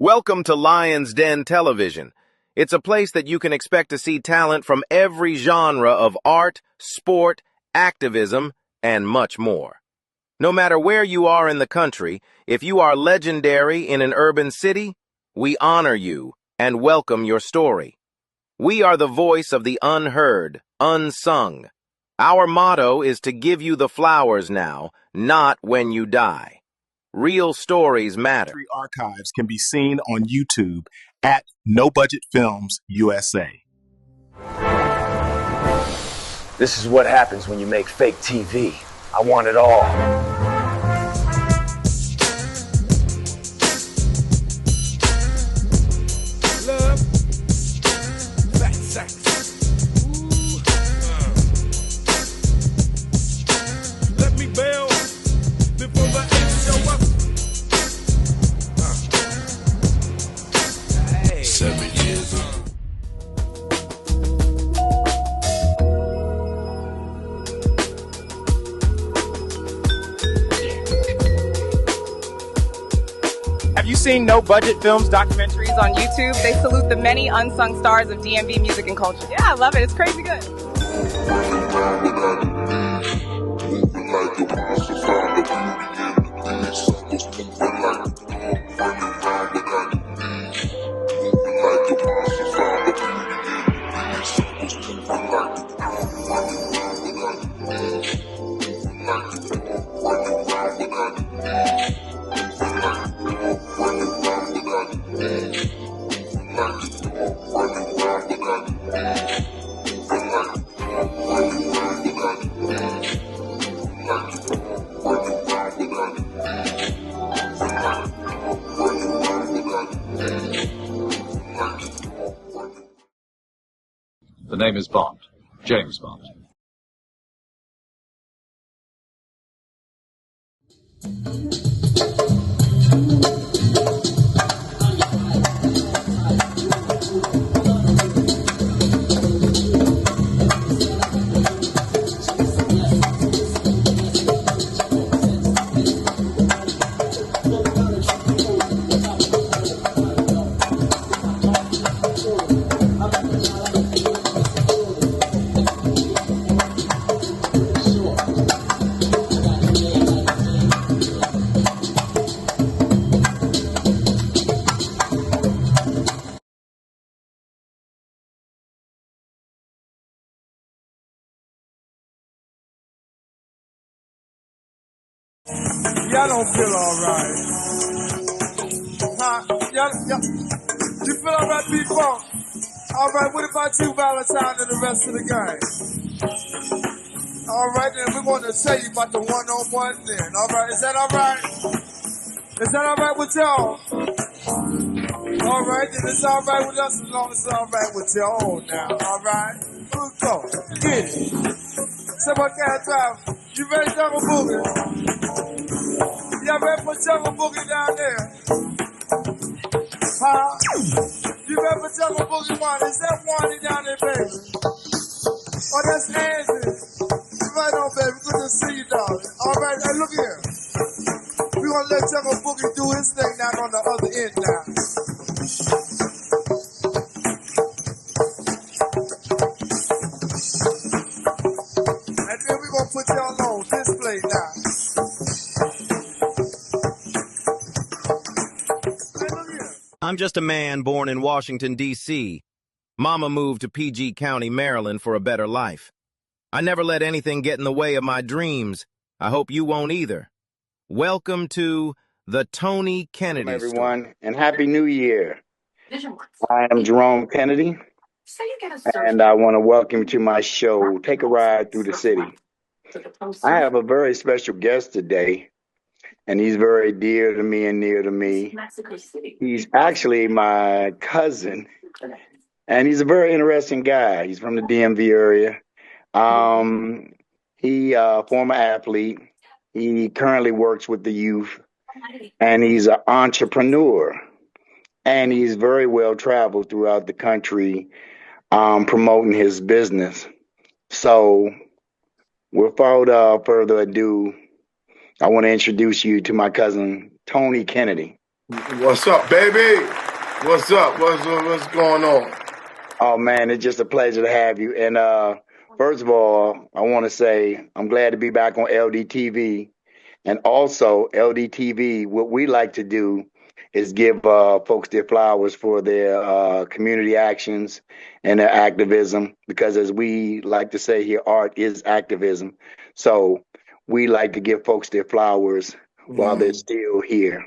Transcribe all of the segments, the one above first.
Welcome to Lion's Den Television. It's a place that you can expect to see talent from every genre of art, sport, activism, and much more. No matter where you are in the country, if you are legendary in an urban city, we honor you and welcome your story. We are the voice of the unheard, unsung. Our motto is to give you the flowers now, not when you die. Real stories matter. Archives can be seen on YouTube at No Budget Films USA. This is what happens when you make fake TV. I want it all. Love, fat sex. Let me bail before the eggs show up. 7 years old. Have you seen No Budget Films documentaries on YouTube? They salute the many unsung stars of DMV music and culture. Yeah, I love it. It's crazy good. The name is Bond, James Bond. Y'all don't feel alright. Huh? Y'all, you feel alright, people? Alright, what about you, Valentine, and the rest of the gang? Alright, then we want to tell you about the one-on-one then. Alright, is that alright? Is that alright with y'all? Alright, then it's alright with us as long as it's alright with y'all now. Alright? Let's go. Get it. Someone can't drive. You ready to jungle boogie? Y'all ready for jungle boogie down there? Huh? You ready for jungle boogie one? Is that one down there, baby? Oh, that's Nancy. Right on, baby. Good to see you, darling. All right, hey, look here. We're going to let jungle boogie do his thing down on the other end now. And then we're going to put y'all on display now. I'm just a man born in Washington, D.C. Mama moved to PG County, Maryland for a better life. I never let anything get in the way of my dreams. I hope you won't either. Welcome to the Tony Kennedy Welcome, everyone, and Happy New Year. I am Jerome Kennedy, and I want to welcome you to my show, Take a Ride Through the City. I have a very special guest today, and he's very dear to me and near to me. He's actually my cousin, and he's a very interesting guy. He's from the DMV area. He former athlete. He currently works with the youth, and he's an entrepreneur. And he's very well traveled throughout the country, promoting his business. So, without further ado, I want to introduce you to my cousin, Tony Kennedy. What's up, baby? What's up? What's going on? Oh man, it's just a pleasure to have you. And first of all, I want to say I'm glad to be back on LDTV. And also, LDTV, what we like to do is give folks their flowers for their community actions and their activism. Because as we like to say here, art is activism. So we like to give folks their flowers while they're still here.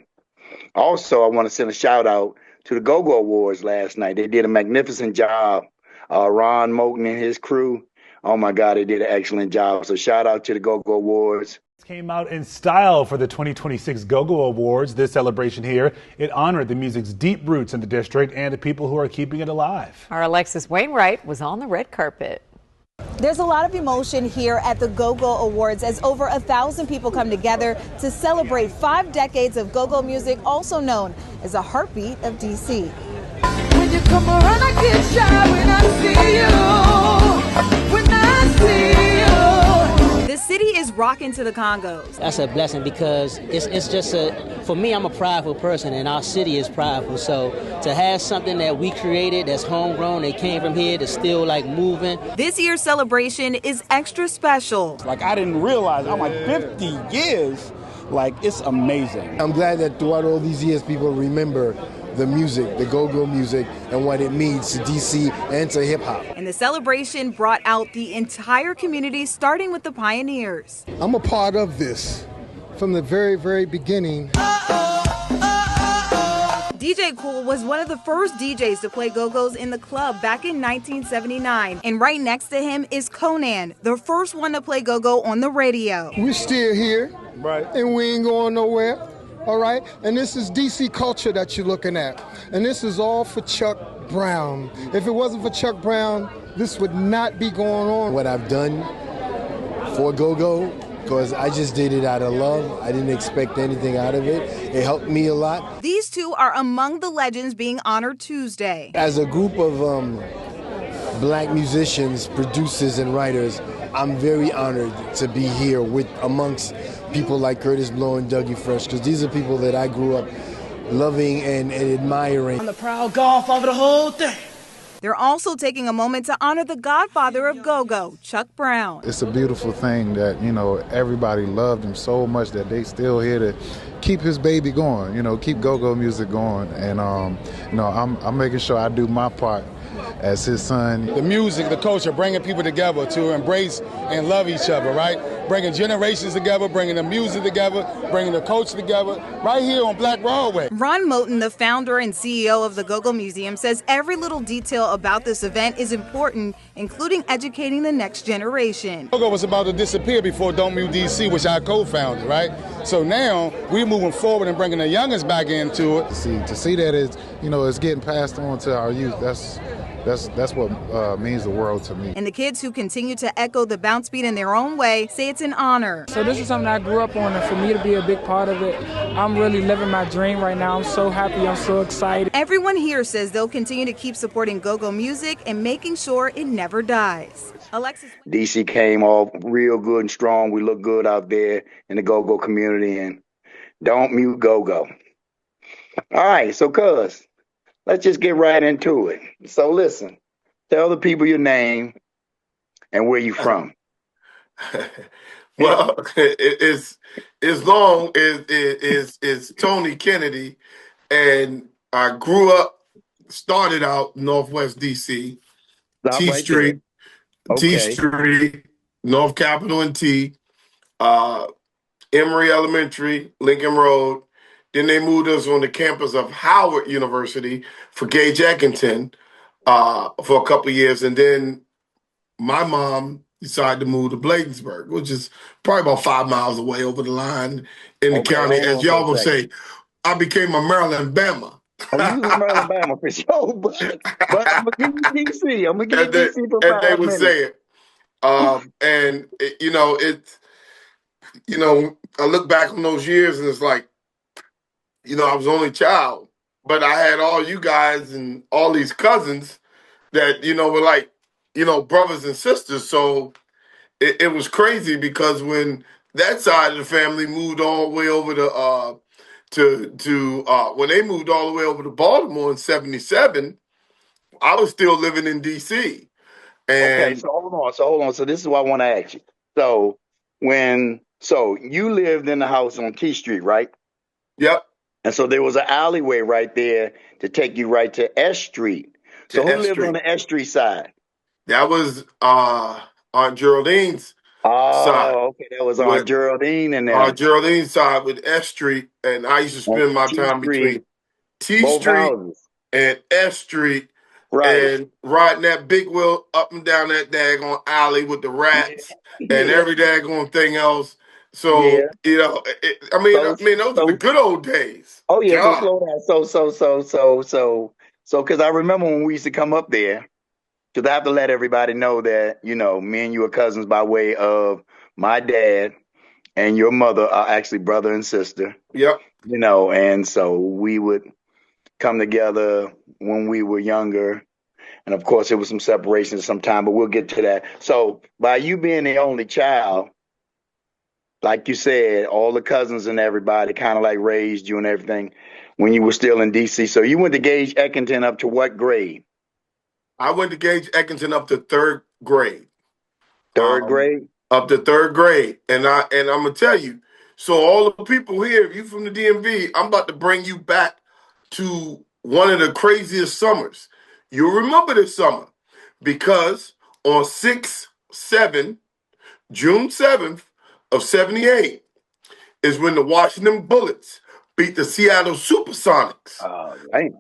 Also, I want to send a shout out to the Go-Go Awards last night. They did a magnificent job. Ron Moten and his crew, oh my God, they did an excellent job. So shout out to the Go-Go Awards. Came out in style for the 2026 Go-Go Awards. This celebration here, it honored the music's deep roots in the district and the people who are keeping it alive. Our Alexis Wainwright was on the red carpet. There's a lot of emotion here at the Go-Go Awards as over 1,000 people come together to celebrate 5 decades of go-go music, also known as the heartbeat of DC. When you come around, I get shy when I see you. When I see you. The city is rocking to the Congos. That's a blessing because it's just for me, I'm a prideful person and our city is prideful. So to have something that we created that's homegrown, that came from here, that's still like moving. This year's celebration is extra special. Like I didn't realize, I'm like 50 years, like it's amazing. I'm glad that throughout all these years people remember the music, the go-go music, and what it means to DC and to hip-hop. And the celebration brought out the entire community, starting with the pioneers. I'm a part of this from the very, very beginning. DJ Cool was one of the first DJs to play go-go's in the club back in 1979. And right next to him is Conan, the first one to play go-go on the radio. We're still here, right? And we ain't going nowhere. All right, and this is DC culture that you're looking at. And this is all for Chuck Brown. If it wasn't for Chuck Brown, this would not be going on. What I've done for go-go, because I just did it out of love. I didn't expect anything out of it. It helped me a lot. These two are among the legends being honored Tuesday. As a group of black musicians, producers, and writers, I'm very honored to be here with amongst people like Curtis Blow and Dougie Fresh, because these are people that I grew up loving and admiring. I'm the proud godfather of the whole thing. They're also taking a moment to honor the godfather of go-go, Chuck Brown. It's a beautiful thing that, everybody loved him so much that they still here to keep his baby going, keep go-go music going. And, I'm making sure I do my part as his son. The music, the culture, bringing people together to embrace and love each other, right? Bringing generations together, bringing the music together, bringing the culture together, right here on Black Broadway. Ron Moten, the founder and CEO of the Go-Go Museum, says every little detail about this event is important, including educating the next generation. Go-Go was about to disappear before Don't Move DC, which I co-founded, right? So now we're moving forward and bringing the youngest back into it. To see that it's getting passed on to our youth, that's what means the world to me. And the kids who continue to echo the bounce beat in their own way say it's an honor. So this is something I grew up on, and for me to be a big part of it, I'm really living my dream right now. I'm so happy, I'm so excited. Everyone here says they'll continue to keep supporting go-go music and making sure it never dies. Alexis. DC came off real good and strong. We look good out there in the go-go community, and don't mute go-go. All right, so cuz, let's just get right into it. So listen, tell the people your name and where you from. Well, it's long. It's Tony Kennedy, and I started out Northwest DC, T Street, T Street, North Capitol and T, Emory Elementary, Lincoln Road. Then they moved us on the campus of Howard University for Gage Eckington for a couple of years. And then my mom decided to move to Bladensburg, which is probably about 5 miles away over the line in the county. As y'all would say, I became a Maryland Bama. Oh, you was Maryland Bama for sure, but I'm going to give you DC. I'm going to give you DC for 5 minutes. And they would say it. I look back on those years and it's like, I was only child, but I had all you guys and all these cousins that, were like, brothers and sisters. So it was crazy because when that side of the family moved all the way over to when they moved all the way over to Baltimore in '77. I was still living in D.C. Okay, and so hold on. So this is what I want to ask you. So you lived in the house on T Street, right? Yep. And so there was an alleyway right there to take you right to S Street. So To who F lived on Street. the S Street side? That was Aunt Geraldine's side. Oh, okay, that was With Aunt Geraldine and Aunt them. Geraldine's side with F Street, and I used to On spend my T time Street, between T both Street houses. and F Street Right. and riding that big wheel up and down that daggone alley with the rats and Yeah. every daggone thing else. Yeah. So, So, those are the so, good old days. oh yeah, so God. slow down. Because I remember when we used to come up there, because I have to let everybody know that, me and you are cousins by way of my dad and your mother are actually brother and sister, Yep. And so we would come together when we were younger. And of course, there was some separation at some time, but we'll get to that. So by you being the only child, like you said, all the cousins and everybody kind of like raised you and everything when you were still in DC. So you went to Gage Eckington up to what grade? I went to Gage Eckington up to third grade. Third grade? Up to third grade. And I'm gonna tell you, so all the people here, if you from the DMV, I'm about to bring you back to one of the craziest summers. You'll remember this summer because on June 7th of 78 is when the Washington Bullets beat the Seattle Supersonics. Oh, right.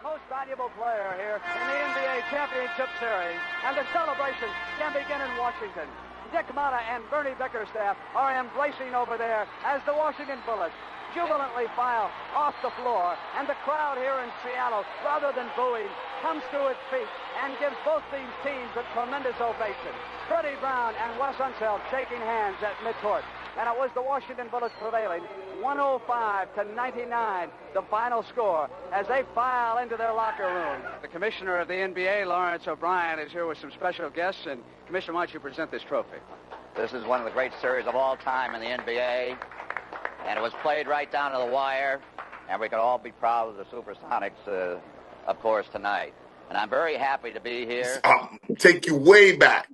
Most valuable player here in the NBA Championship Series. And the celebration can begin in Washington. Dick Motta and Bernie Bickerstaff are embracing over there as the Washington Bullets jubilantly file off the floor. And the crowd here in Seattle, rather than booing, comes to its feet and gives both these teams a tremendous ovation. Freddie Brown and Wes Unseld shaking hands at midcourt. And it was the Washington Bullets prevailing, 105-99, the final score, as they file into their locker room. The commissioner of the NBA, Lawrence O'Brien, is here with some special guests. And, Commissioner, why don't you present this trophy? This is one of the great series of all time in the NBA, and it was played right down to the wire, and we can all be proud of the Supersonics, of course, tonight. And I'm very happy to be here. Take you way back.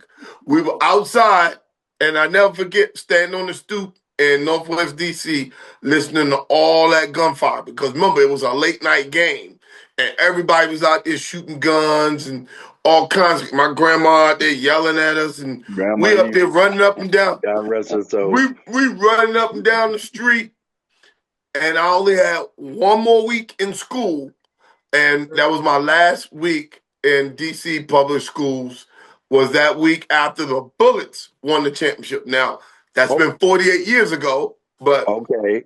We were outside, and I never forget standing on the stoop in Northwest D.C. listening to all that gunfire, because remember, it was a late night game, and everybody was out there shooting guns and all kinds of, my grandma out there yelling at us, and we up there running up and down. God rest her soul. We running up and down the street, and I only had one more week in school, and that was my last week in D.C. public schools, was that week after the Bullets won the championship. Now, that's been 48 years ago, but... Okay,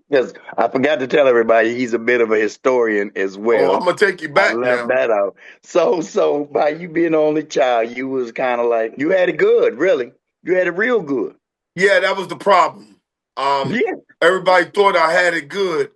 because I forgot to tell everybody he's a bit of a historian as well. Oh, I'm going to take you back I left now. that out. So by you being the only child, you was kind of like, you had it good, really. You had it real good. Yeah, that was the problem. Everybody thought I had it good,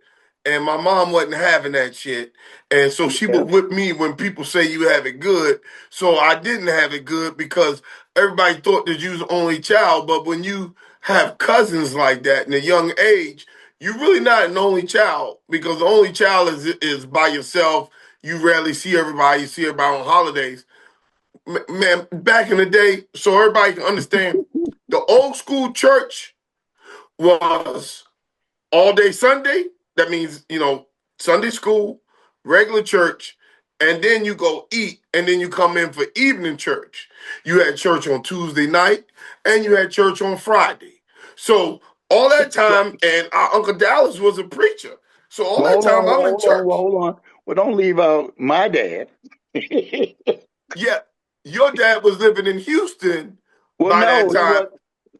and my mom wasn't having that shit. And so she would whip me when people say you have it good. So I didn't have it good because everybody thought that you was the only child. But when you have cousins like that in a young age, you're really not an only child, because the only child is by yourself. You rarely see everybody. You see everybody on holidays. Man, back in the day, so everybody can understand, the old school church was all day Sunday. That means, Sunday school, regular church, and then you go eat, and then you come in for evening church. You had church on Tuesday night, and you had church on Friday. So all that time, and our Uncle Dallas was a preacher. So all that time I'm in church. Hold on. Well, don't leave out my dad. Yeah, your dad was living in Houston by that time.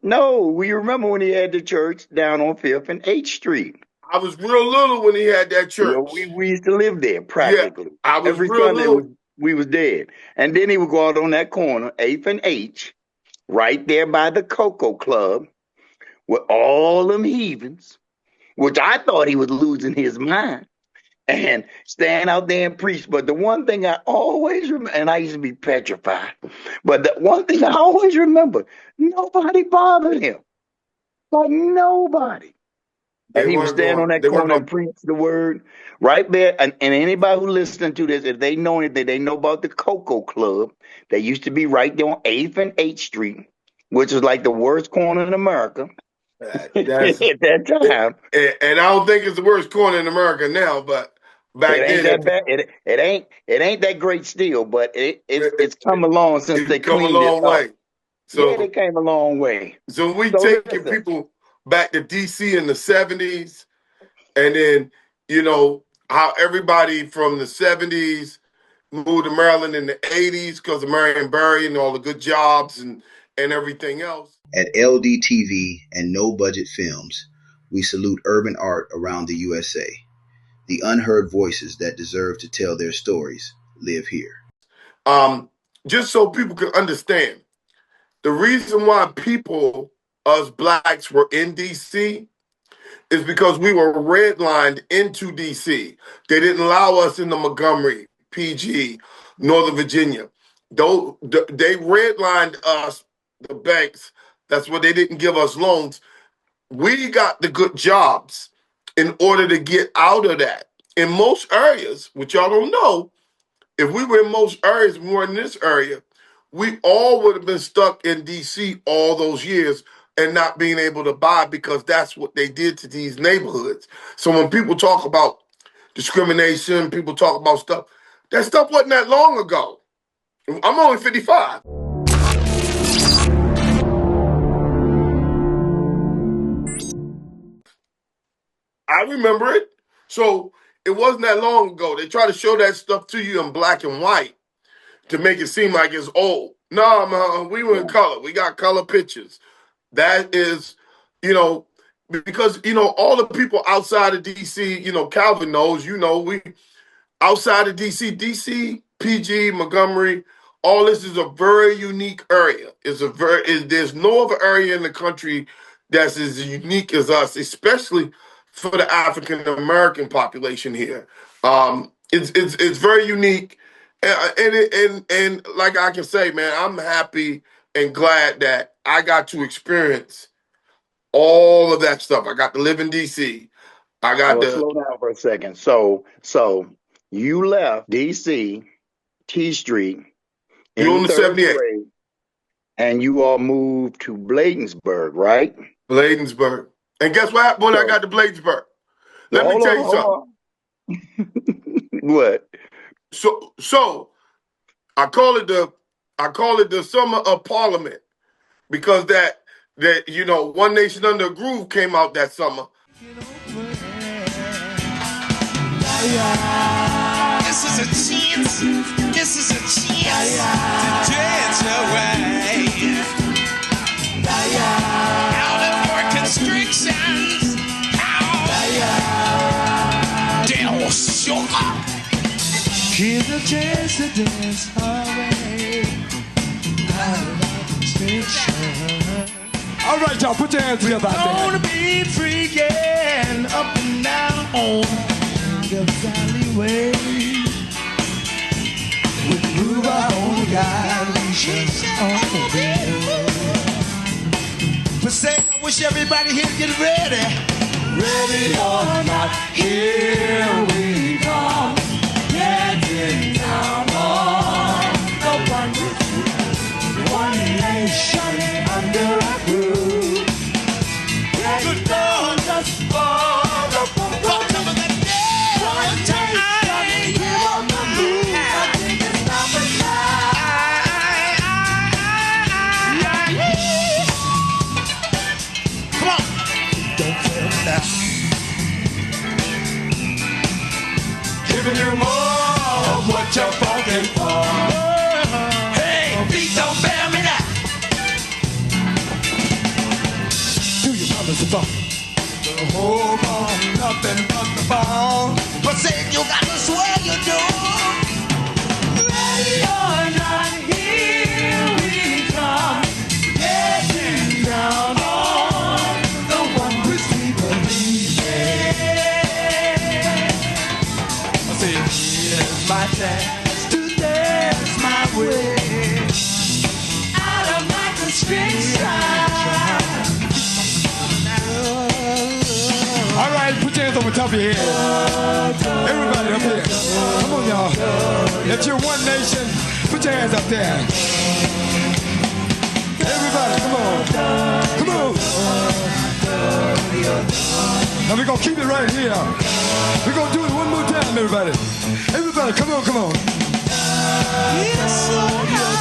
No, we remember when he had the church down on 5th and 8th Street. I was real little when he had that church. We used to live there practically. Yeah, I was every real Sunday little. We was dead. And then he would go out on that corner, 8th and H, right there by the Cocoa Club, with all them heathens, which I thought he was losing his mind, and stand out there and preach. But the one thing I always remember, and I used to be petrified, but the one thing I always remember, nobody bothered him. Like nobody. And he would stand on that corner and preach the word right there. And anybody who listening to this, if they know anything, they know about the Cocoa Club. They used to be right there on 8th and 8th Street, which is like the worst corner in America at that time. And I don't think it's the worst corner in America now, but back it ain't then, that bad. It ain't that great still, but it's come along since they cleaned it up. Way. So, yeah, they came a long way. So we taking people back to DC in the 70s, and then, you know, how everybody from the 70s moved to Maryland in the 80s because of Marion Barry and all the good jobs and everything else. At LDTV and No Budget Films, we salute urban art around the USA. The unheard voices that deserve to tell their stories live here. Just so people can understand, the reason why people, us blacks, were in D.C. is because we were redlined into D.C. They didn't allow us into Montgomery, PG, Northern Virginia. They redlined us, the banks. That's why they didn't give us loans. We got the good jobs in order to get out of that. In most areas, which y'all don't know, if we were in most areas, we were in this area, we all would have been stuck in D.C. all those years and not being able to buy because that's what they did to these neighborhoods. So when people talk about discrimination, people talk about stuff, that stuff wasn't that long ago. I'm only 55. I remember it. So it wasn't that long ago. They try to show that stuff to you in black and white to make it seem like it's old. No, man, we were in color. We got color pictures. That is, you know, because, you know, all the people outside of D.C., you know, Calvin knows, you know, we outside of D.C., PG, Montgomery, all this is a very unique area. There's no other area in the country that's as unique as us, especially for the African American population here. It's very unique, and like I can say, man, I'm happy and glad that I got to experience all of that stuff. I got to live in D.C. I got to slow down for a second. So you left D.C. T Street in the 78, grade, and you all moved to Bladensburg, right? Bladensburg. And guess what happened when I got to Bladensburg? Let me tell you something. What? So I call it the summer of Parliament because that you know, One Nation Under a Groove came out that summer. This is a chance. This is a chance to dance away out of more constrictions. Del sugar. Here's a chance to dance away out of constrictions. All right, y'all, put your hands together out there. Gonna be freaking up and down on the alleyway. We move our own God, we shall obey. For sake, I wish everybody here to get ready. Ready or not, here we come. Getting down on the one nation under a groove. Good Lord, just for the bottom of the day. One time, here on the move. I think it's time for now. Come on. Don't fail me now. Giving you more of what you're falling for. Hey, please don't fail me now. Do you promise to fall? The whole ball, nothing but the ball. But say you got to swear you do. Ready or not, here we come. Getting down on the one which we believe in. I say, here's my chance to dance my way out of my constriction. All on top of your head. Everybody up here. Come on, y'all. If you're one nation, put your hands up there. Everybody, come on. Come on. Now we're going to keep it right here. We're going to do it one more time, everybody. Everybody, come on, come on. It's so high.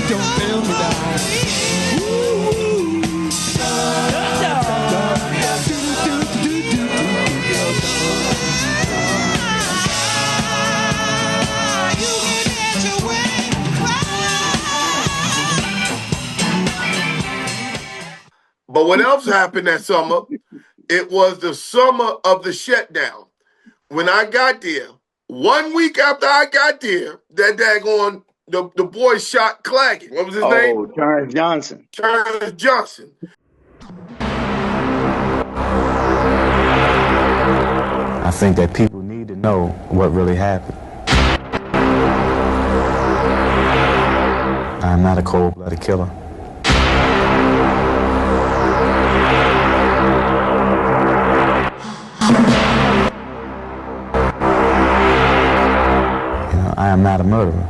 Don't fail me down. Woo. But what else happened that summer? It was the summer of the shutdown. When I got there, 1 week after I got there, that daggone, the boy shot Claggett. What was his name? Oh, Terrence Johnson. Terrence Johnson. I think that people need to know what really happened. I'm not a cold-blooded killer. I am not a murderer.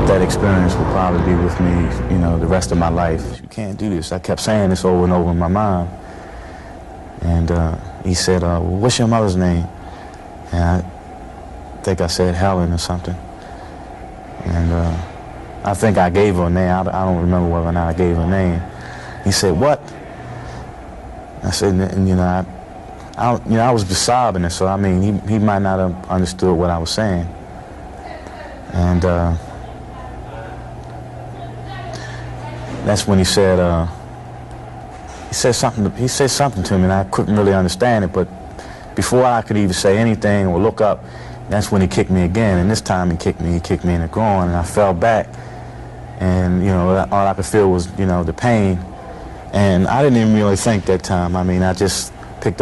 That experience will probably be with me, the rest of my life. You can't do this. I kept saying this over and over in my mind. And he said, well, what's your mother's name? And I think I said Helen or something. And I think I gave her a name. I don't remember whether or not I gave her a name. He said, what? I said, and I was sobbing, and so I mean, he might not have understood what I was saying, and that's when he said something. He said something to me, and I couldn't really understand it. But before I could even say anything or look up, that's when he kicked me again. And this time he kicked me in the groin, and I fell back, and all I could feel was the pain. And I didn't even really think that time. I mean, I just tried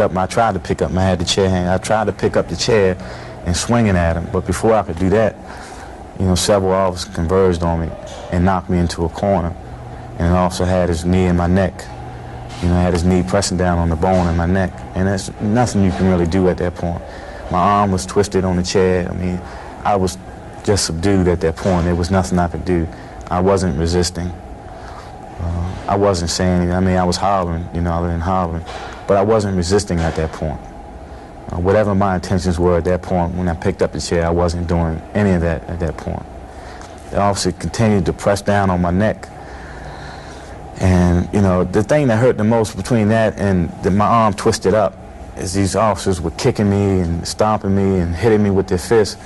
to pick up, I had the chair hand. I tried to pick up the chair and swing it at him. But before I could do that, several officers converged on me and knocked me into a corner. And the officer had his knee in my neck. Had his knee pressing down on the bone in my neck. And there's nothing you can really do at that point. My arm was twisted on the chair. I mean, I was just subdued at that point. There was nothing I could do. I wasn't resisting. I wasn't saying anything. I mean, I was hollering, other than hollering. But I wasn't resisting at that point. Whatever my intentions were at that point, when I picked up the chair, I wasn't doing any of that at that point. The officer continued to press down on my neck. And, the thing that hurt the most between that and my arm twisted up is these officers were kicking me and stomping me and hitting me with their fists.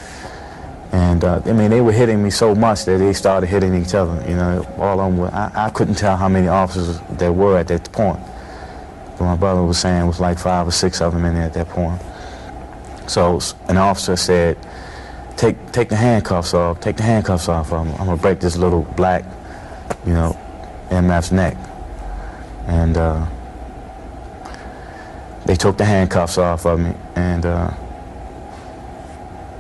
And, they were hitting me so much that they started hitting each other, all of them. I couldn't tell how many officers there were at that point. But my brother was saying it was like 5 or 6 of them in there at that point. So an officer said, take the handcuffs off, take the handcuffs off of him. I'm going to break this little black, MF's neck. And they took the handcuffs off of me, and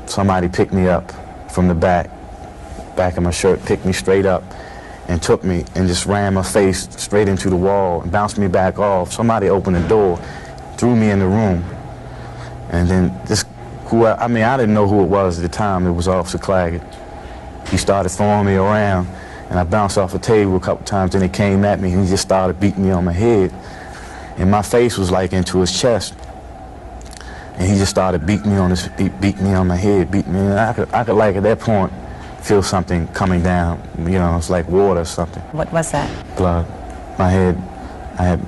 somebody picked me up from the back of my shirt, picked me straight up and took me and just ran my face straight into the wall and bounced me back off. Somebody opened the door, threw me in the room, and then I didn't know who it was at the time. It was Officer Claggett. He started throwing me around, and I bounced off a table a couple times. Then he came at me and he just started beating me on my head, and my face was like into his chest. And he just started beating me on my head, beating me. And I could like at that point feel something coming down. It's like water or something. What was that? Blood. My head. I had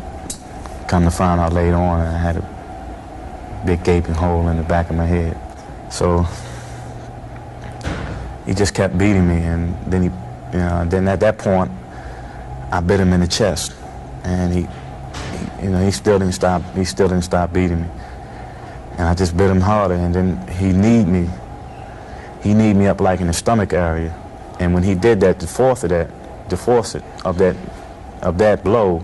come to find out later on, I had a big gaping hole in the back of my head. So he just kept beating me, and then then at that point, I bit him in the chest, and he still didn't stop. He still didn't stop beating me. And I just bit him harder, and then he kneed me. He kneed me up like in the stomach area. And when he did that, the force of that blow,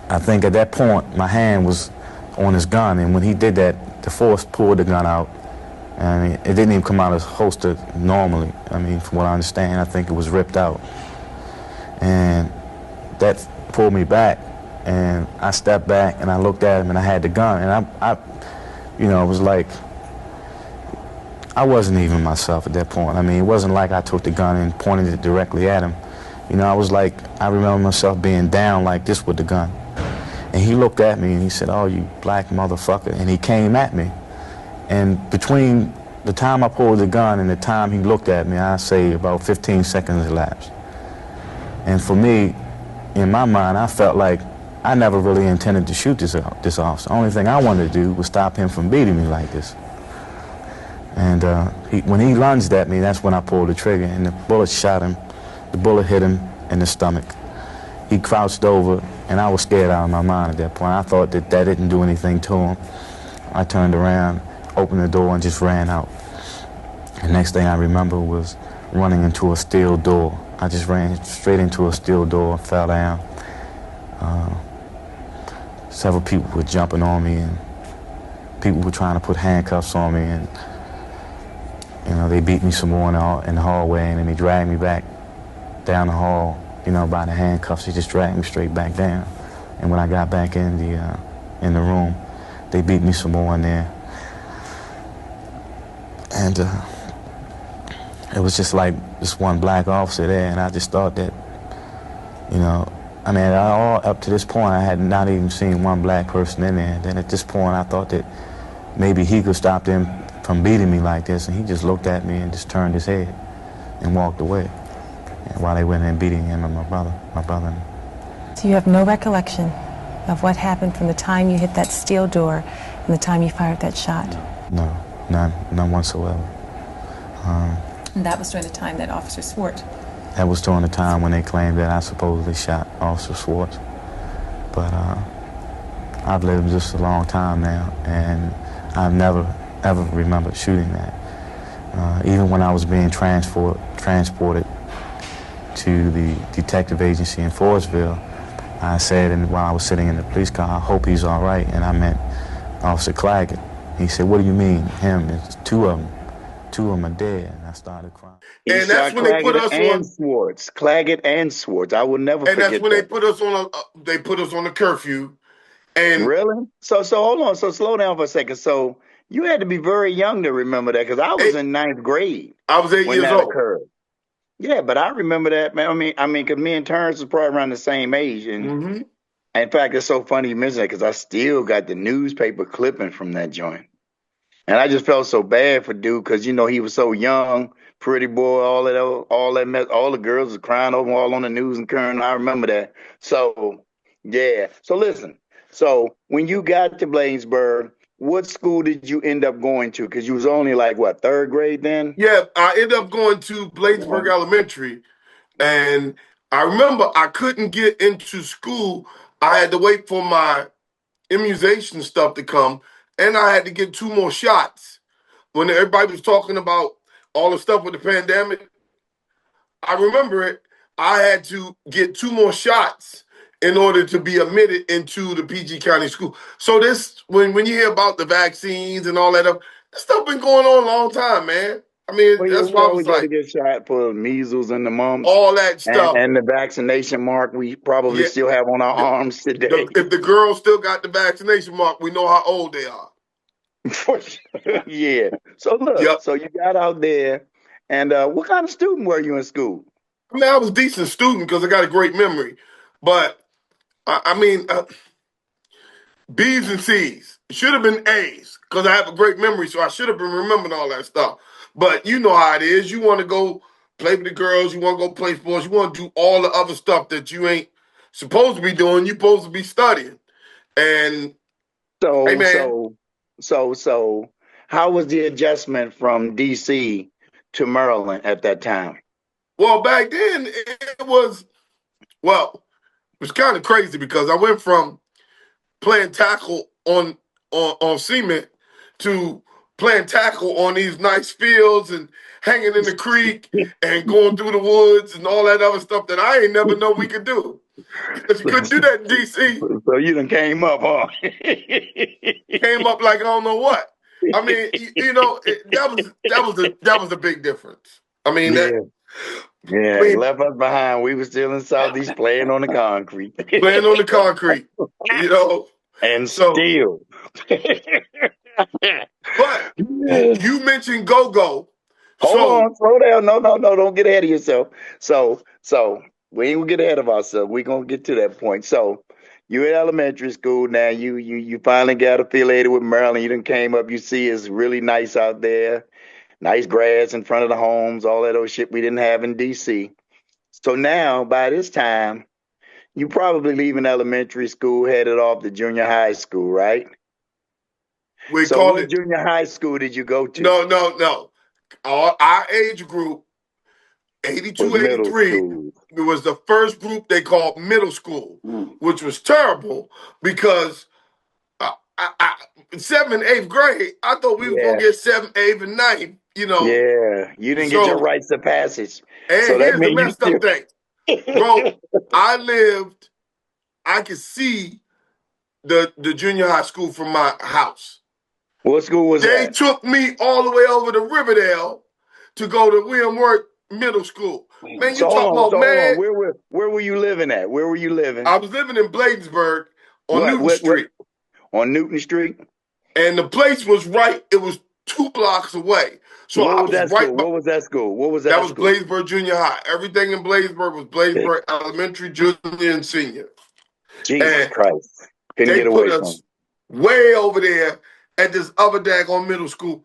I think at that point my hand was on his gun, and when he did that, the force pulled the gun out, I mean, it didn't even come out as holster normally. I mean, from what I understand, I think it was ripped out. And that pulled me back, and I stepped back and I looked at him and I had the gun, and I you know, it was like, I wasn't even myself at that point. I mean, it wasn't like I took the gun and pointed it directly at him. You know, I was like, I remember myself being down like this with the gun. And he looked at me and he said, "Oh, you black motherfucker," and he came at me. And between the time I pulled the gun and the time he looked at me, I say about 15 seconds elapsed. And for me, in my mind, I felt like I never really intended to shoot this officer. The only thing I wanted to do was stop him from beating me like this. And when he lunged at me, that's when I pulled the trigger, and the bullet shot him. The bullet hit him in the stomach. He crouched over, and I was scared out of my mind at that point. I thought that didn't do anything to him. I turned around, opened the door, and just ran out. The next thing I remember was running into a steel door. I just ran straight into a steel door, fell down. Several people were jumping on me, and people were trying to put handcuffs on me, and you know, they beat me some more in the hallway, and then they dragged me back down the hall, you know, by the handcuffs. They just dragged me straight back down. And when I got back in the room, they beat me some more in there. And it was just like this one black officer there, and I just thought that, you know, I mean, all up to this point, I had not even seen one black person in there. Then at this point, I thought that maybe he could stop them from beating me like this, and he just looked at me and just turned his head and walked away. And while they went in beating him and my brother. So you have no recollection of what happened from the time you hit that steel door and the time you fired that shot? No, none whatsoever. And that was during the time that Officer Swart? That was during the time when they claimed that I supposedly shot Officer Swartz. But I've lived just a long time now, and I've never, ever remembered shooting that. Even when I was being transported to the detective agency in Forestville, I said, while I was sitting in the police car, "I hope he's all right," and I meant Officer Claggett. He said, "What do you mean, him? There's two of them. Two of them are dead." And I started crying. And that's when they put us on Swartz, Claggett and Swartz. I will never forget that. And that's when they put us on a curfew. And really? So hold on. So slow down for a second. So you had to be very young to remember that, because I was in 9th grade. I was 8 when years that old. Occurred. Yeah, but I remember that, man. I mean, because me and Terrence was probably around the same age, and in fact, it's so funny you mention that, because I still got the newspaper clipping from that joint. And I just felt so bad for dude, because, you know, he was so young, pretty boy, all that mess, all the girls was crying over all on the news and current. I remember that. So, yeah. So listen, so when you got to Bladensburg, what school did you end up going to? Because you was only like, what, 3rd grade then? Yeah, I ended up going to Bladensburg Elementary. And I remember I couldn't get into school. I had to wait for my immunization stuff to come, and I had to get 2 more shots. When everybody was talking about all the stuff with the pandemic, I remember it. I had to get 2 more shots in order to be admitted into the PG County school. So this, when you hear about the vaccines and all that stuff, this stuff been going on a long time, man. I mean, that's why I was like, to get shot for measles and the mumps, all that stuff, and the vaccination mark we probably still have on our arms today. If the girls still got the vaccination mark, we know how old they are. Yeah. So look, so you got out there, and what kind of student were you in school? I mean, I was a decent student because I got a great memory, but I mean, B's and C's. It should have been A's because I have a great memory, so I should have been remembering all that stuff. But you know how it is. You want to go play with the girls. You want to go play sports. You want to do all the other stuff that you ain't supposed to be doing. You're supposed to be studying. And so, hey, man. So, how was the adjustment from D.C. to Maryland at that time? Well, back then it was kind of crazy because I went from playing tackle on cement to playing tackle on these nice fields and hanging in the creek and going through the woods and all that other stuff that I ain't never know we could do. Because you couldn't do that in D.C. So you done came up, huh? Came up like I don't know what. I mean, that was a big difference. I mean, Yeah. I Yeah, he mean, left us behind. We were still in Southeast playing on the concrete. playing on the concrete, And So, still. but you mentioned go-go. Hold So, on, slow down. No, don't get ahead of yourself. So we ain't gonna get ahead of ourselves. We're gonna get to that point. So you in elementary school now, you finally got affiliated with Maryland. You done came up, you see it's really nice out there. Nice grass in front of the homes, all that old shit we didn't have in DC. So now by this time, you probably leaving elementary school, headed off to junior high school, right? we So called what it, junior high school did you go to? no. Our age group, Was 82, middle 83, school. it was the first group they called middle school, which was terrible because 7th, 8th grade, I thought we were going Yeah. to get 7th, 8th, and 9th, Yeah. You didn't get your So, rites of passage. So and that here's the means you messed up thing. Bro, I could see the junior high school from my house. What school was They that? took me all the way over to Riverdale to go to William Wirt Middle School. Man, you talking about Hold on. mad? Where were you living at? Where were you living? I was living in Bladensburg on Newton What Street. on Newton Street? And the place was right, it was 2 blocks away. So What I was was that right school? by, What was that school? What was that that was school? Bladensburg Junior High. Everything in Bladensburg was Bladensburg Elementary, Junior, and Senior. Jesus And Christ. Couldn't they get put away from us it. way over there at this other daggone middle school.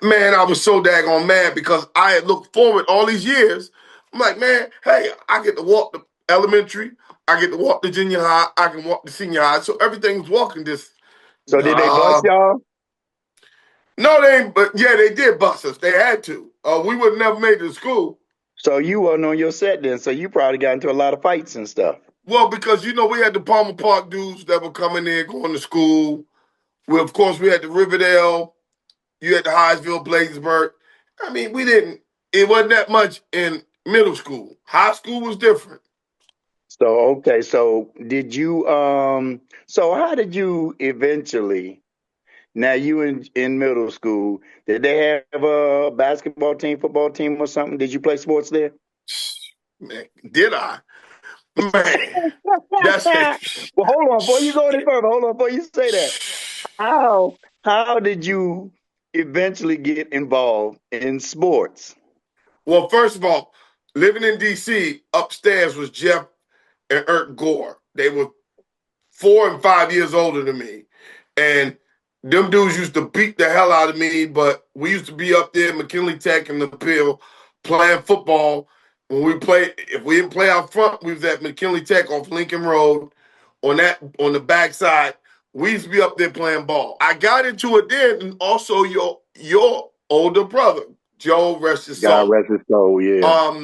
Man, I was so daggone mad because I had looked forward all these years. I'm like, man, hey, I get to walk the elementary, I get to walk the junior high, I can walk the senior high. So everything's walking distance. So did they bus y'all? No, they ain't, but yeah, they did bus us. They had to. We would have never made it to school. So you wasn't on your set then, so you probably got into a lot of fights and stuff. Well, because we had the Palmer Park dudes that were coming in, going to school. Well, of course, we had the Riverdale. You had the Highsville, Bladensburg. I mean, it wasn't that much in middle school. High school was different. So so did you so how did you eventually, now you in middle school, did they have a basketball team, football team or something? Did you play sports there? Man, did I? Man, that's it. Well, hold on, before you go any further, hold on, before you say that. How did you eventually get involved in sports? Well, first of all, living in D.C., upstairs was Jeff and Ert Gore. They were 4 and 5 years older than me. And them dudes used to beat the hell out of me, but we used to be up there at McKinley Tech in the Pill playing football. When we played, if we didn't play out front, we was at McKinley Tech off Lincoln Road on the backside. We used to be up there playing ball. I got into it then, and also your older brother, Joe, rest his soul. God rest his soul, yeah.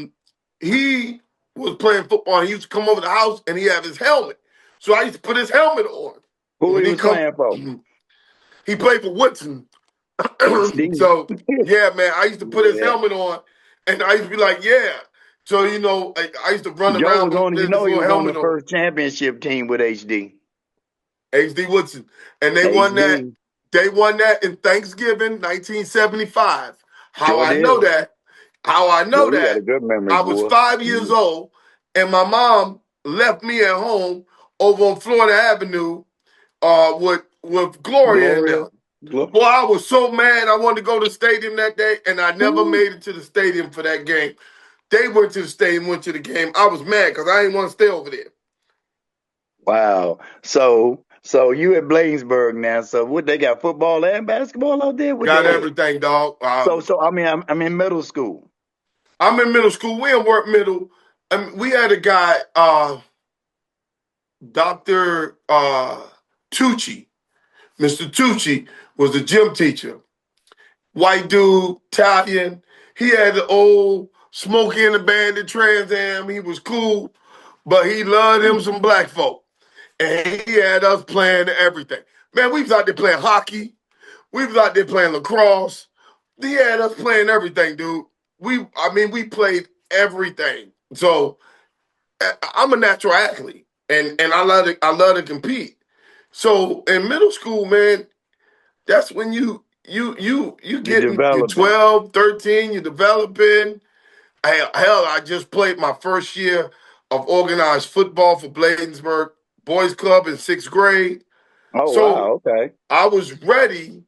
He was playing football, and he used to come over the house, and he had his helmet. So I used to put his helmet on. Who he was playing for? He played for Woodson. So, yeah, man, I used to put his helmet on, and I used to be like, yeah. So, I used to run Joe around was on, with he this little was on helmet the on. first championship team with HD. HD Woodson. And they won that. They won that in Thanksgiving, 1975. How I know that? You got a good memory, I was boy. 5 years old, and my mom left me at home over on Florida Avenue with Gloria and them. Boy, I was so mad. I wanted to go to the stadium that day, and I never made it to the stadium for that game. They went to the stadium, went to the game. I was mad because I didn't want to stay over there. Wow. So you at Bladensburg now. So what, they got football and basketball out there? What Got they everything, dog. So I mean, I'm in middle school. I'm in middle school. We in work middle. We had a guy, Dr. Tucci. Mr. Tucci was the gym teacher. White dude, Italian. He had the old Smokey and the Bandit Trans Am. He was cool, but he loved him some black folk. And he had us playing everything. Man, we was out there playing hockey. We was out there playing lacrosse. He had us playing everything, dude. We played everything. So I'm a natural athlete, and I love to compete. So in middle school, man, that's when you you You're getting you're developing. 12, 13, you're developing. Hell, I just played my first year of organized football for Bladensburg Boys Club in 6th grade. Oh So wow, okay. I was ready,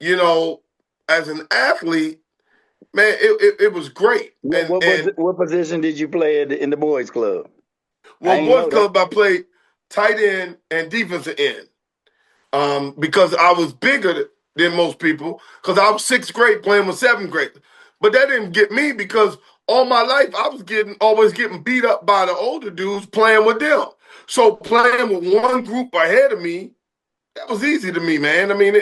as an athlete, man, it was great. What position did you play in the boys club? I Well, ain't Boys know that. Club, I played tight end and defensive end. Because I was bigger than most people, because I was 6th grade playing with 7th grade. But that didn't get me because all my life I was always getting beat up by the older dudes playing with them. So playing with one group ahead of me, that was easy to me, man. I mean,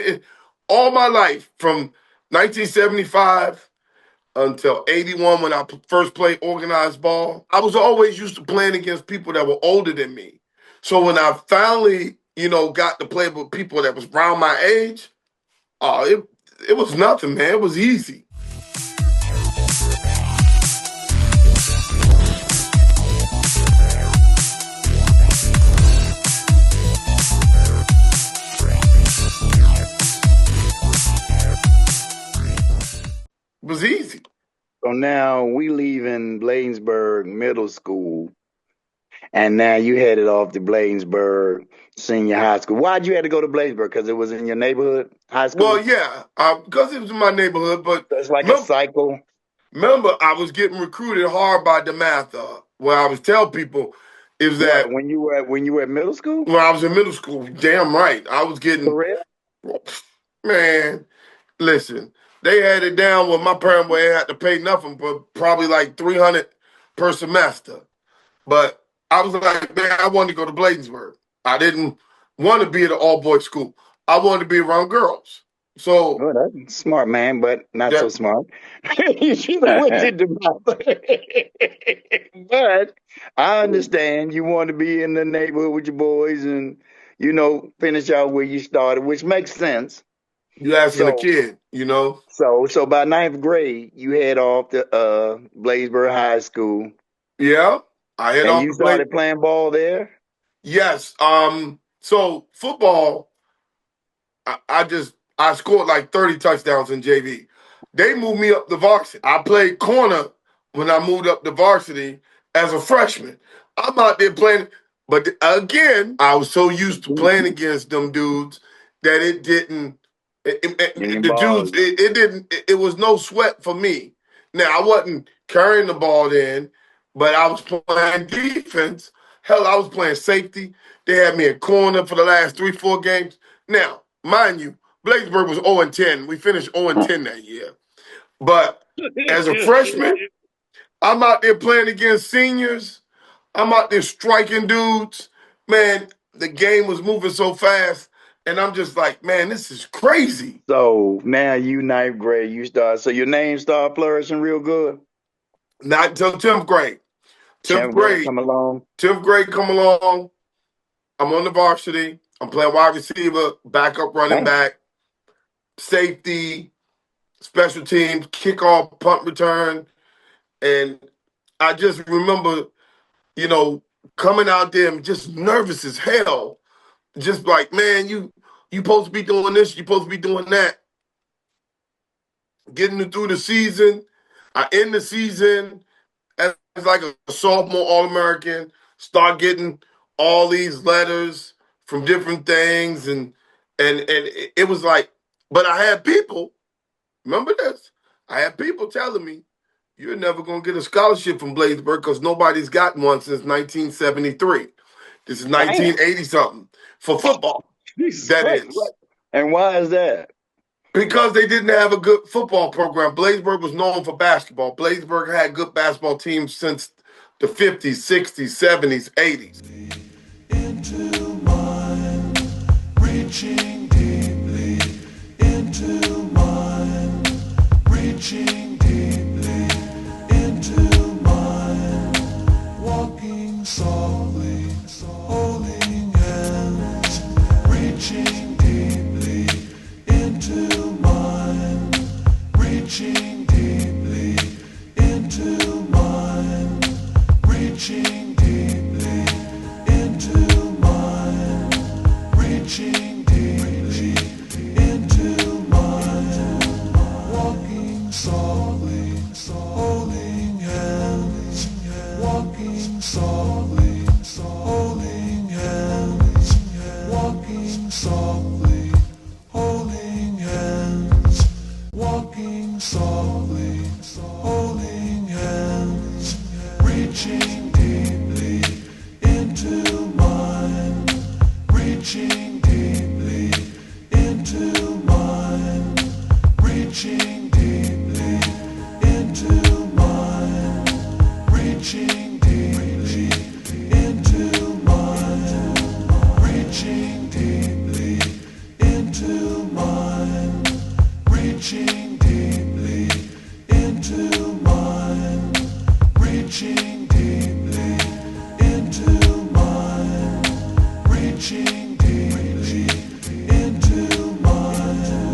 all my life from 1975 until 81 when I first played organized ball, I was always used to playing against people that were older than me. So when I finally, got to play with people that was around my age, it was nothing, man. It was easy. It was easy. So now we leaving Bladensburg Middle School, and now you headed off to Bladensburg Senior High School. Why'd you have to go to Bladensburg? Because it was in your neighborhood high school? Well, yeah, because it was in my neighborhood, but it's like a cycle. Remember, I was getting recruited hard by DeMatha. What I was telling people is that when you were at middle school? When I was in middle school, damn right. I was getting For real? Man, listen, they had it down where my parents would have to pay nothing but probably like $300 per semester. But I was like, man, I wanted to go to Bladensburg. I didn't want to be at an all-boys school. I wanted to be around girls. So that's smart, man, but not so smart. You should have went to But I understand you want to be in the neighborhood with your boys and, finish out where you started, which makes sense. You asking a kid, So by 9th grade, you head off to Bladensburg High School. Yeah, I head off. And you started playing ball there? Yes. So football, I scored like 30 touchdowns in JV. They moved me up to varsity. I played corner when I moved up to varsity as a freshman. I'm out there playing, but again, I was so used to playing against them dudes that it didn't. It was no sweat for me. Now I wasn't carrying the ball then, but I was playing defense. Hell, I was playing safety. They had me in corner for the last 3-4 games. Now, mind you, Blacksburg was 0-10. We finished 0-10 that year. But as a freshman, I'm out there playing against seniors. I'm out there striking dudes. Man, the game was moving so fast. And I'm just like, man, this is crazy. So now you 9th grade, so your name started flourishing real good? Not until 10th grade. 10th grade come along. 10th grade come along. I'm on the varsity. I'm playing wide receiver, backup running back, safety, special teams, kickoff, punt return. And I just remember, coming out there and just nervous as hell. Just like, man, you supposed to be doing this, you supposed to be doing that. Getting through the season. I end the season as like a sophomore All-American, start getting all these letters from different things. And it was like, but I had people, remember this? I had people telling me, you're never going to get a scholarship from Bladensburg because nobody's gotten one since 1973. This is 1980-something for football. That is. And why is that? Because they didn't have a good football program. Bladensburg was known for basketball. Bladensburg had good basketball teams since the 50s, 60s, 70s, 80s. Into mine, reaching deeply into mine, reaching deeply into mine, walking softly, holding hands, reaching deeply into mine, reaching deeply into mine, reaching deeply into mine, reaching deeply into mine. softly, holding hands, walking softly, holding hands, walking softly, holding hands, reaching deeply into mine, reaching deeply into mine, reaching deeply into mine, reaching deeply into mine, reaching deeply into mine, reaching deeply into mine, reaching deeply into mine, reaching deeply into mine,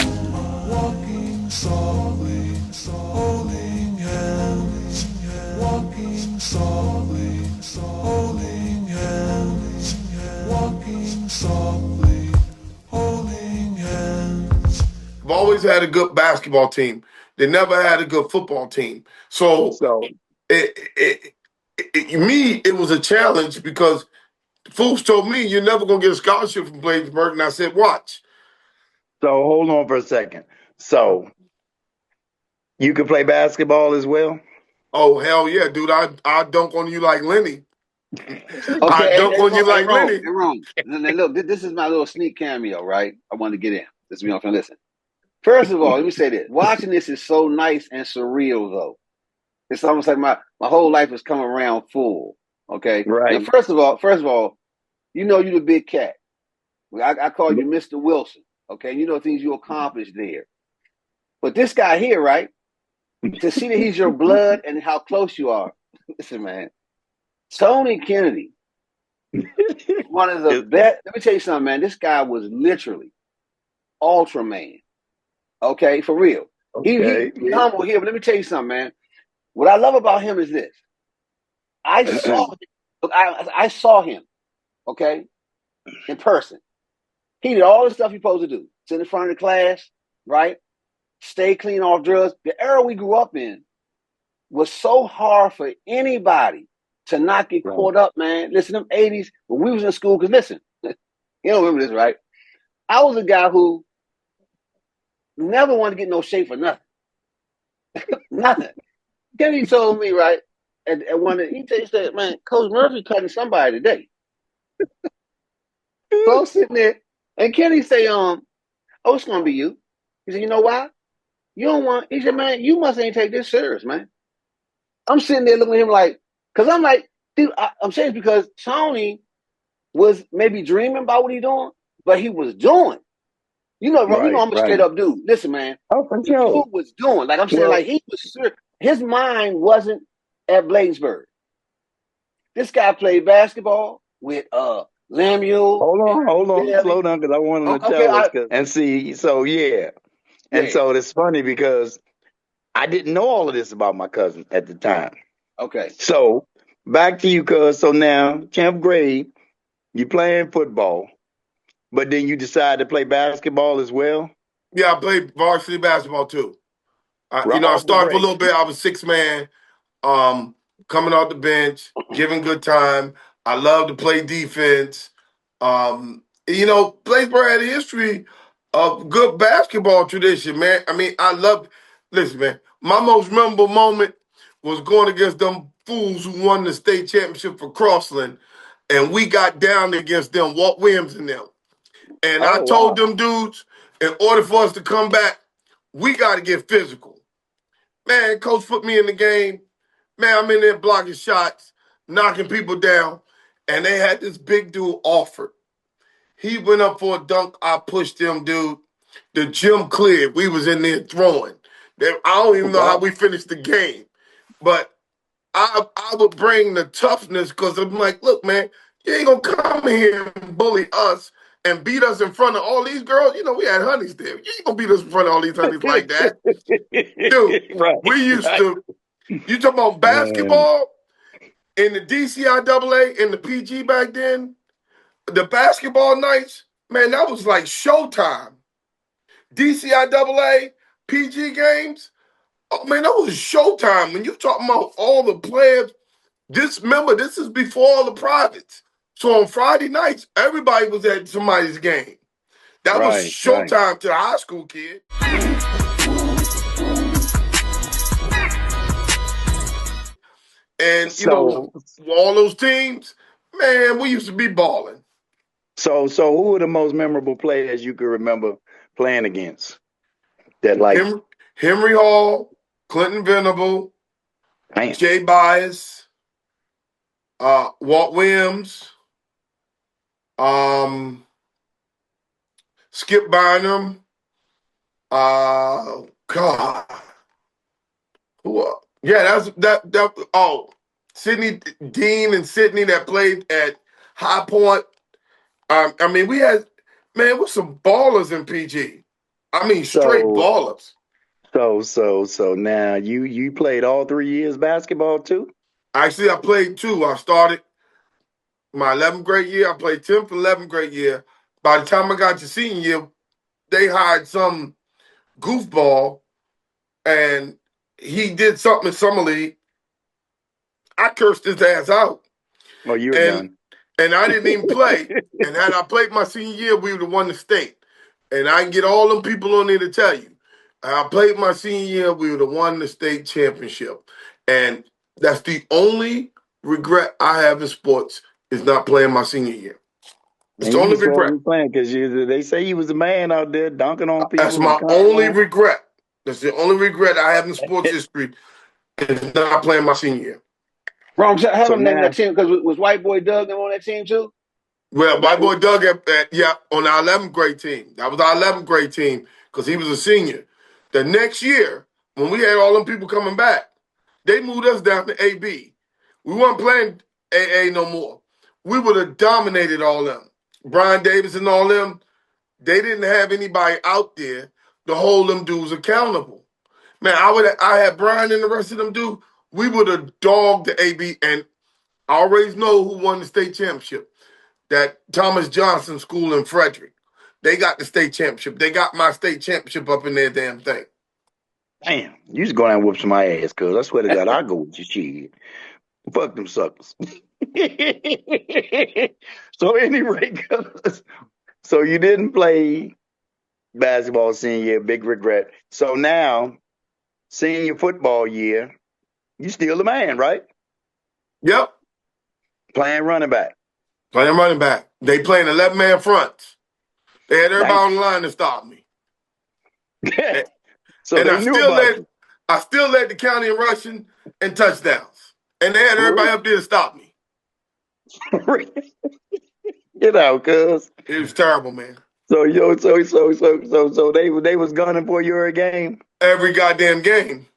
walking softly, holding hands, walking softly, holding hands, walking softly, holding hands. I've always had a good basketball team. They never had a good football team. So it was a challenge because fools told me you're never going to get a scholarship from Bladensburg. And I said, watch. So hold on for a second. So you can play basketball as well? Oh, hell yeah, dude. I dunk on you like Lenny. I Okay, dunk on you like Lenny. Rome. Now, look, this is my little sneak cameo, right? I wanted to get in. This is me on film. Listen. First of all, let me say this. Watching this is so nice and surreal, though. It's almost like my whole life is coming around full. Okay? Right. Now, first of all, you know you're the big cat. I call you Mr. Wilson. Okay? You know things you accomplished there. But this guy here, right? To see that he's your blood and how close you are. Listen, man. Tony Kennedy, one of the best. Let me tell you something, man. This guy was literally Ultraman. Okay, for real. Okay. He's humble here, but let me tell you something, man. What I love about him is this. I saw him, okay, in person. He did all the stuff he's supposed to do. Sit in front of the class, right? Stay clean off drugs. The era we grew up in was so hard for anybody to not get caught up, man. Listen, them 80s, when we was in school, because listen, you don't remember this, right? I was a guy who never wanted to get no shape for nothing. Nothing. Kennedy told me, right, and one he said, man, Coach Murphy cutting somebody today. So I'm sitting there, and Kennedy say, oh, it's gonna be you. He said, you know why? You don't want, he said, man, you must ain't take this serious, man. I'm sitting there looking at him like, because I'm like, dude, I'm saying because Tony was maybe dreaming about what he's doing, but he was doing. You know, I'm a straight up dude. Listen, man. Oh, for the dude was doing. Like I'm saying, like he was serious. His mind wasn't at Bladensburg. This guy played basketball with Lemuel. Hold on, slow down, because I wanted to tell us. And see, so and so it's funny because I didn't know all of this about my cousin at the time. Okay. So back to you, cuz. So now, 10th grade, you playing football, but then you decide to play basketball as well? Yeah, I played varsity basketball too. I started for a little bit. I was sixth man, coming off the bench, giving good time. I love to play defense. Bladensburg had a history of good basketball tradition, man. I mean, listen, man, my most memorable moment was going against them fools who won the state championship for Crossland, and we got down against them, Walt Williams and them. And I told them dudes, in order for us to come back, we got to get physical. Man, coach put me in the game. Man, I'm in there blocking shots, knocking people down. And they had this big dude offered. He went up for a dunk. I pushed him, dude. The gym cleared. We was in there throwing. I don't even know how we finished the game. But I would bring the toughness because I'm like, look, man, you ain't going to come here and bully us and beat us in front of all these girls. You know, we had honeys there. You ain't going to beat us in front of all these honeys like that. Dude, we used to, you talking about basketball in the DCIAA and the PG back then, the basketball nights, man, that was like showtime. DCIAA, PG games, oh man, that was showtime. When you talking about all the players, Remember, this is before all the privates. So on Friday nights, everybody was at somebody's game. That was Right, right. showtime to the high school kid. And, all those teams, man, we used to be balling. So who are the most memorable players you can remember playing against? That Henry Hall, Clinton Venable, Jay Bias, Walt Williams, Skip Bynum, God. Yeah, Sidney Dean and Sidney that played at High Point. I mean, we had with some ballers in PG. I mean, straight ballers. So now you played all 3 years basketball too? Actually, I played 2. I started my 11th grade year. I played 10th and 11th grade year. By the time I got to senior year, they hired some goofball, and he did something in summer league. I cursed his ass out. Oh, you were done. And I didn't even play. And had I played my senior year, we would have won the state. And I can get all them people on there to tell you. I played my senior year, we would have won the state championship. And that's the only regret I have in sports is not playing my senior year. It's the only regret. Because they say you was a man out there dunking on people. That's my only regret. That's the only regret I have in sports history is not playing my senior year. Wrong. Have him name that team because was White Boy Doug on that team too? Well, White Boy Doug on our 11th grade team. That was our 11th grade team because he was a senior. The next year, when we had all them people coming back, they moved us down to AB. We weren't playing AA no more. We would have dominated all them. Brian Davis and all them, they didn't have anybody out there to hold them dudes accountable. Man, I had Brian and the rest of them dudes. We would have dogged the AB, and I always know who won the state championship. That Thomas Johnson School in Frederick. They got the state championship. They got my state championship up in their damn thing. Damn, you just go down and whoop some ass, cuz I swear to God, I'll go with your shit. Fuck them suckers. So anyway, so you didn't play basketball senior year, big regret. So now, senior football year, you still the man, right? Yep. Playing running back. Playing running back. They playing 11-man fronts. They had everybody on the line to stop me. So and they I still led the county in rushing and touchdowns. And they had everybody up there to stop me. Get out, cuz. It was terrible, man. So they was gunning for you every game? Every goddamn game.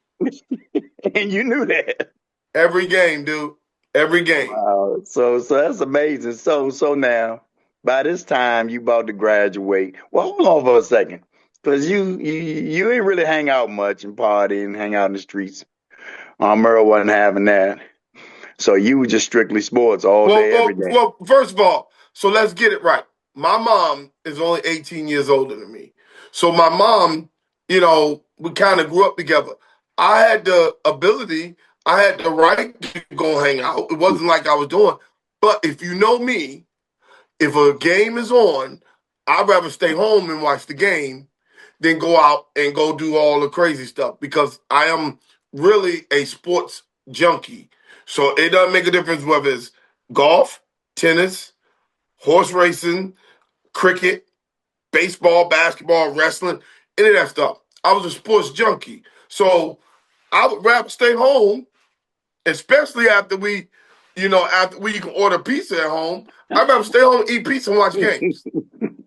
And you knew that. Every game, dude. Every game. Wow. So that's amazing. So now, by this time you about to graduate. Well, hold on for a second. Because you ain't really hang out much and party and hang out in the streets. Merle wasn't having that. So you were just strictly sports all day, every day. Well, first of all, so let's get it right. My mom is only 18 years older than me. So my mom, we kind of grew up together. I had the ability, I had the right to go hang out. It wasn't like I was doing. But if you know me, if a game is on, I'd rather stay home and watch the game than go out and go do all the crazy stuff because I am really a sports junkie. So it doesn't make a difference whether it's golf, tennis, horse racing, cricket, baseball, basketball, wrestling, any of that stuff. I was a sports junkie. So I would rather stay home, especially after we can order pizza at home. I'd rather stay home, eat pizza, and watch games.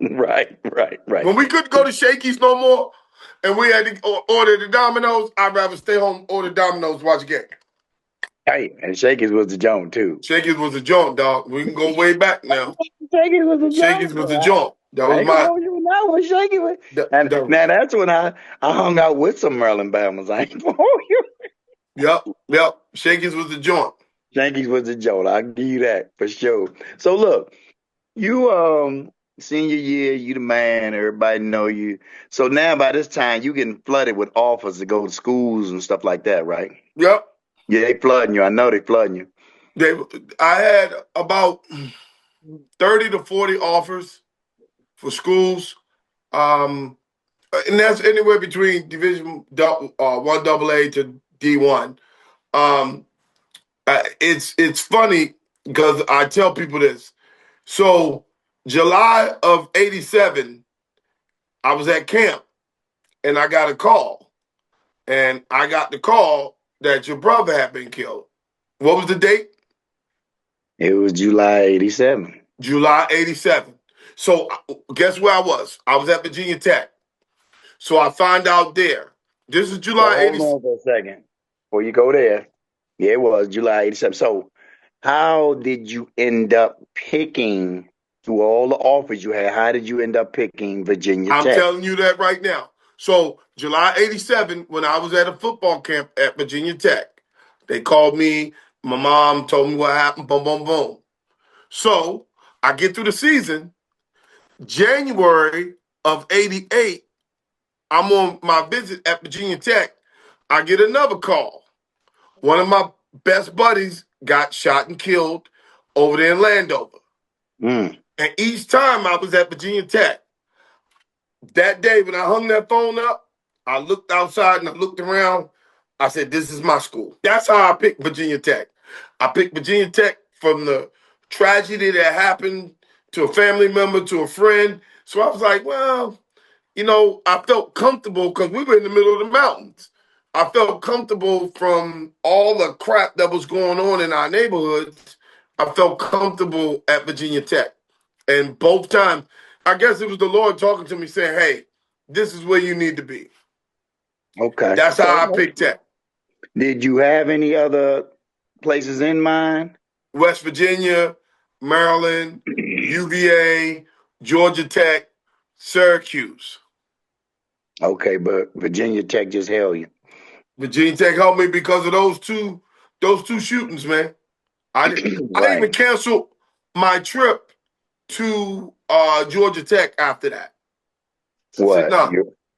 Right. When we couldn't go to Shakey's no more and we had to order the Domino's, I'd rather stay home, order Domino's, watch a game. Hey, and Shakey's was the joint, too. Shakey's was a joint, dog. We can go way back now. Shakey's was a joint. Shakey's was a joint. That was my... Now, that's when I hung out with some Maryland Bama's. I ain't for you. Yep. Shakey's was a joint. Shakey's was a joint. I'll give you that for sure. So, look, you... senior year, you the man, everybody know you. So now by this time, you getting flooded with offers to go to schools and stuff like that, right? Yep. Yeah, they flooding you. I know they flooding you. I had about 30 to 40 offers for schools. And that's anywhere between Division 1AA to D1. It's funny because I tell people this. So July of '87, I was at camp and I got a call. And I got the call that your brother had been killed. What was the date? It was July '87. July '87. So guess where I was? I was at Virginia Tech. So I find out there. This is July '87. Hold on for a second. Before you go there, yeah, it was July '87. So how did you end up picking, through all the offers you had, how did you end up picking Virginia Tech? I'm telling you that right now. So July '87, when I was at a football camp at Virginia Tech, they called me. My mom told me what happened. Boom, boom, boom. So I get through the season. January of '88, I'm on my visit at Virginia Tech. I get another call. One of my best buddies got shot and killed over there in Landover. And each time I was at Virginia Tech, that day when I hung that phone up, I looked outside and I looked around. I said, this is my school. That's how I picked Virginia Tech. I picked Virginia Tech from the tragedy that happened to a family member, to a friend. So I was like, well, you know, I felt comfortable because we were in the middle of the mountains. I felt comfortable from all the crap that was going on in our neighborhoods. I felt comfortable at Virginia Tech. And both times, I guess it was the Lord talking to me saying, hey, this is where you need to be. Okay. That's how I picked Tech. Did you have any other places in mind? West Virginia, Maryland, UVA, Georgia Tech, Syracuse. Okay, but Virginia Tech just held you. Virginia Tech helped me because of those two shootings, man. I didn't even cancel my trip to Georgia Tech after that. What? No.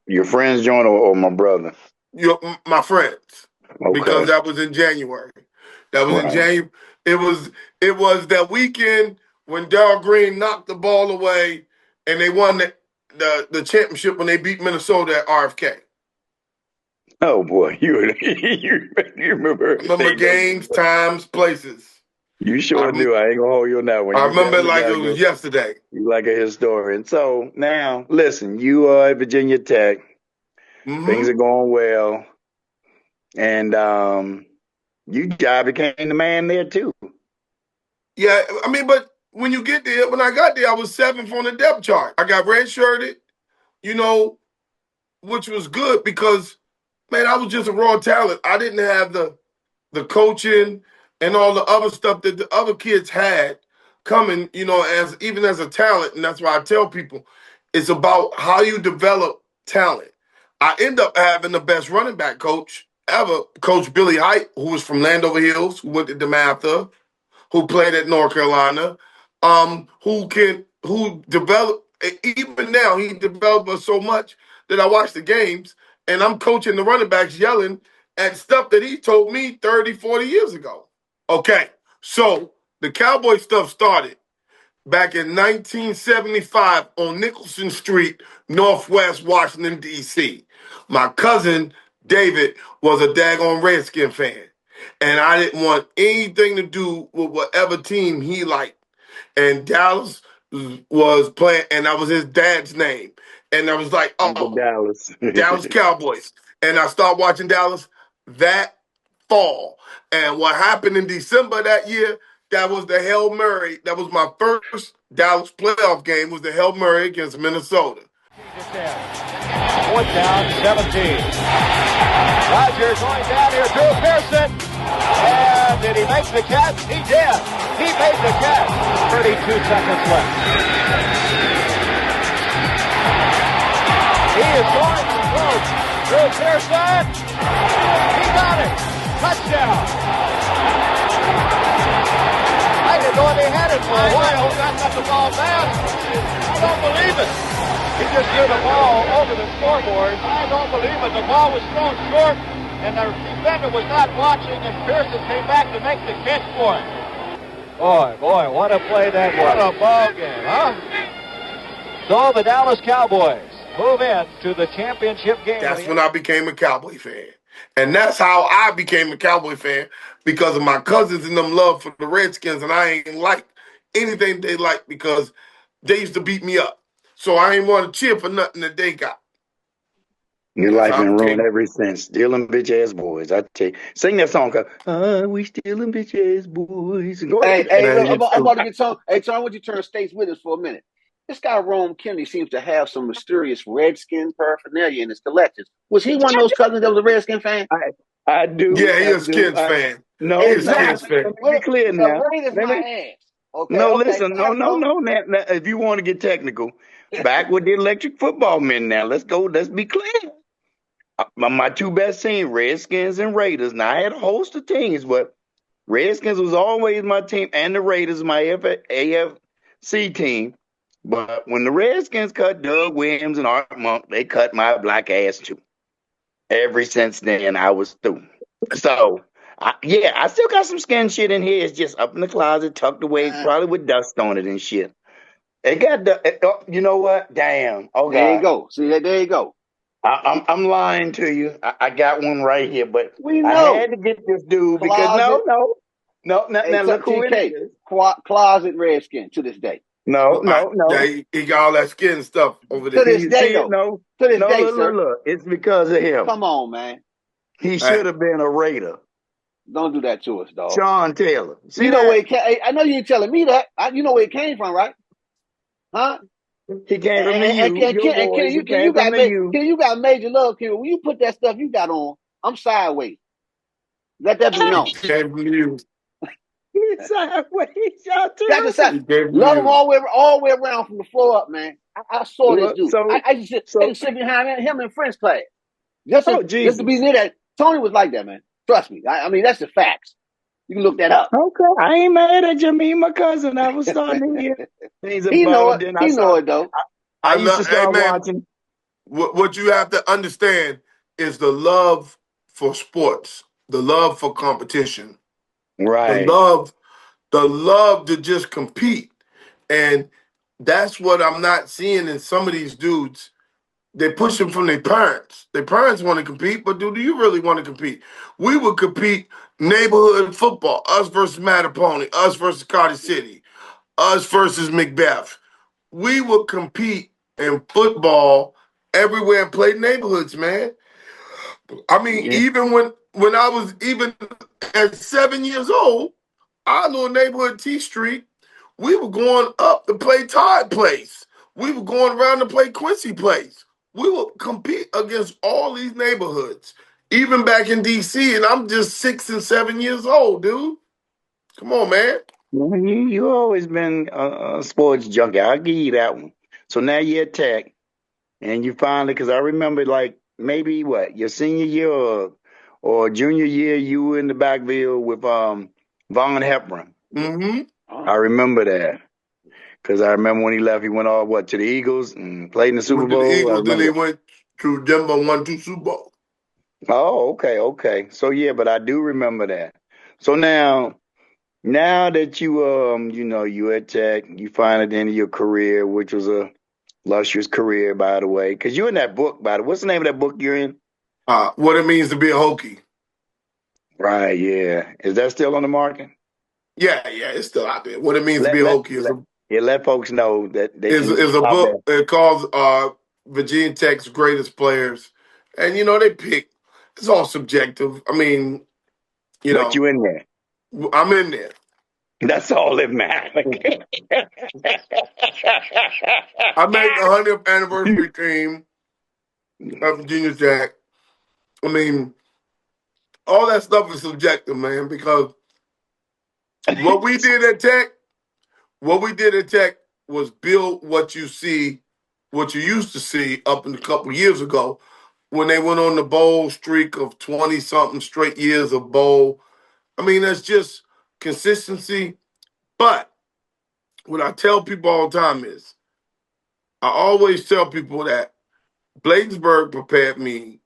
Your friends joined or my brother? My friends. Okay. Because that was in January. That was in January. It was that weekend when Darryl Green knocked the ball away and they won the championship when they beat Minnesota at RFK. Oh boy, you remember? Remember games, times, places. You sure do. I ain't gonna hold you on that one. I remember it like it was yesterday. You like a historian. So now, listen, you are at Virginia Tech. Things are going well, and you became the man there too. Yeah, I mean, but when you get there, when I got there, I was 7th on the depth chart. I got redshirted, you know, which was good because, man, I was just a raw talent. I didn't have the coaching and all the other stuff that the other kids had coming, you know, even as a talent. And that's why I tell people it's about how you develop talent. I end up having the best running back coach ever, Coach Billy Height, who was from Landover Hills, who went to DeMatha, who played at North Carolina, who developed, even now, he developed us so much that I watch the games and I'm coaching the running backs yelling at stuff that he told me 30, 40 years ago. Okay, so the Cowboy stuff started back in 1975 on Nicholson Street, Northwest Washington, D.C. My cousin, David, was a daggone Redskin fan. And I didn't want anything to do with whatever team he liked. And Dallas was playing, and that was his dad's name. And I was like, oh, Dallas. Dallas Cowboys. And I started watching Dallas that fall. And what happened in December that year, that was the Hail Mary. That was my first Dallas playoff game, was the Hail Mary against Minnesota. 4th down, 17. Rodgers going down here, Drew Pearson. And did he make the catch? He did. He made the catch. 32 seconds left. He is going to throw. Drew Pearson. He got it. Touchdown. I didn't know they had it for a while. Got the ball back. I don't believe it. He just threw the ball over the scoreboard. I don't believe it. The ball was thrown short, and the defender was not watching, and Pearson came back to make the catch for it. Boy, what a play that was. What a ball game, huh? So the Dallas Cowboys move in to the championship game. That's when I became a Cowboy fan. And that's how I became a Cowboy fan, because of my cousins and them love for the Redskins, and I ain't like anything they like because they used to beat me up. So I ain't want to cheer for nothing that they got. Your life been ruined ever since. Stealing bitch ass boys. I tell you. Sing that song. We stealing bitch ass boys. Go ahead. Hey, look, I'm about to get Tony. Hey, Tony, I want you to turn states with us for a minute. This guy, Rome Kennedy, seems to have some mysterious Redskin paraphernalia in his collections. Was he one of those cousins that was a Redskin fan? I do. Yeah, he a Skins fan. No, he a exactly. Skins fan. Let me be clear now. Raiders my ass. Okay, no, okay. listen. No. Now, if you want to get technical, back with the electric football men now. Let's go. Let's be clear. My two best teams, Redskins and Raiders. Now, I had a host of teams, but Redskins was always my team, and the Raiders my AFC team. But when the Redskins cut Doug Williams and Art Monk, they cut my black ass too. Ever since then, I was through. So, I still got some skin shit in here. It's just up in the closet, tucked away, probably with dust on it and shit. It got you know what? Damn. Oh, God. There you go. See, there you go. I'm lying to you. I got one right here, but we know. I had to get this dude because no. Hey, look who it is. Closet Redskin to this day. No. Yeah, he got all that skin stuff over there. To this day, though. No. To this day, sir. Look. It's because of him. Come on, man. He should have been a Raider. Don't do that to us, dog. Sean Taylor. See, you know where it came. I know you ain't telling me that. You know where it came from, right? Huh? He came from the U. You got major love, Ken. When you put that stuff you got on, I'm sideways. Let that be known. Came from you. Sideways, y'all too. That's the side. Love him all the way around from the floor up, man. I saw this dude. I used to sit behind him in French class. Just to be near that. Tony was like that, man. Trust me. I mean, that's the facts. You can look that up. Okay, I ain't mad at you. Me and my cousin, I was starting to hear things about He know it, though. I used to start watching. What you have to understand is the love for sports, the love for competition, right? The love to just compete, and that's what I'm not seeing in some of these dudes. They push them from their parents. Their parents want to compete, but do you really want to compete? We would compete neighborhood football, us versus Mattapony, us versus Carter City, us versus Macbeth. We would compete in football everywhere and play neighborhoods, man. I mean, even when I was even at 7 years old, our little neighborhood T Street, we were going up to play Todd Place. We were going around to play Quincy Place. We would compete against all these neighborhoods, even back in D.C., and I'm just 6 and 7 years old, dude. Come on, man. You always been a sports junkie. I'll give you that one. So now you're at Tech, and you finally, because I remember like maybe your senior year or junior year, you were in the backfield with Von Hepburn. Mm-hmm. I remember that. Because I remember when he left, he went all to the Eagles and played in the Super Bowl. The Eagles, then he went to Denver, won 2 Super Bowls. Oh, okay. So but I do remember that. So now that you at Tech, you find at the end of your career, which was a lustrous career, by the way. Because you're in that book, by the way. What's the name of that book you're in? What It Means to Be a Hokie. Right, yeah. Is that still on the market? Yeah, it's still out there. What It Means to Be a Hokie is let folks know that is a book. It calls Virginia Tech's greatest players, and they pick. It's all subjective. I mean, but you in there? I'm in there. That's all that matters. I made the 100th anniversary team of Virginia Tech. I mean, all that stuff is subjective, man. Because what we did at Tech was build what you used to see up in a couple years ago when they went on the bowl streak of 20-something straight years of bowl. I mean, that's just consistency. But what I tell people all the time is, I always tell people that Bladensburg prepared me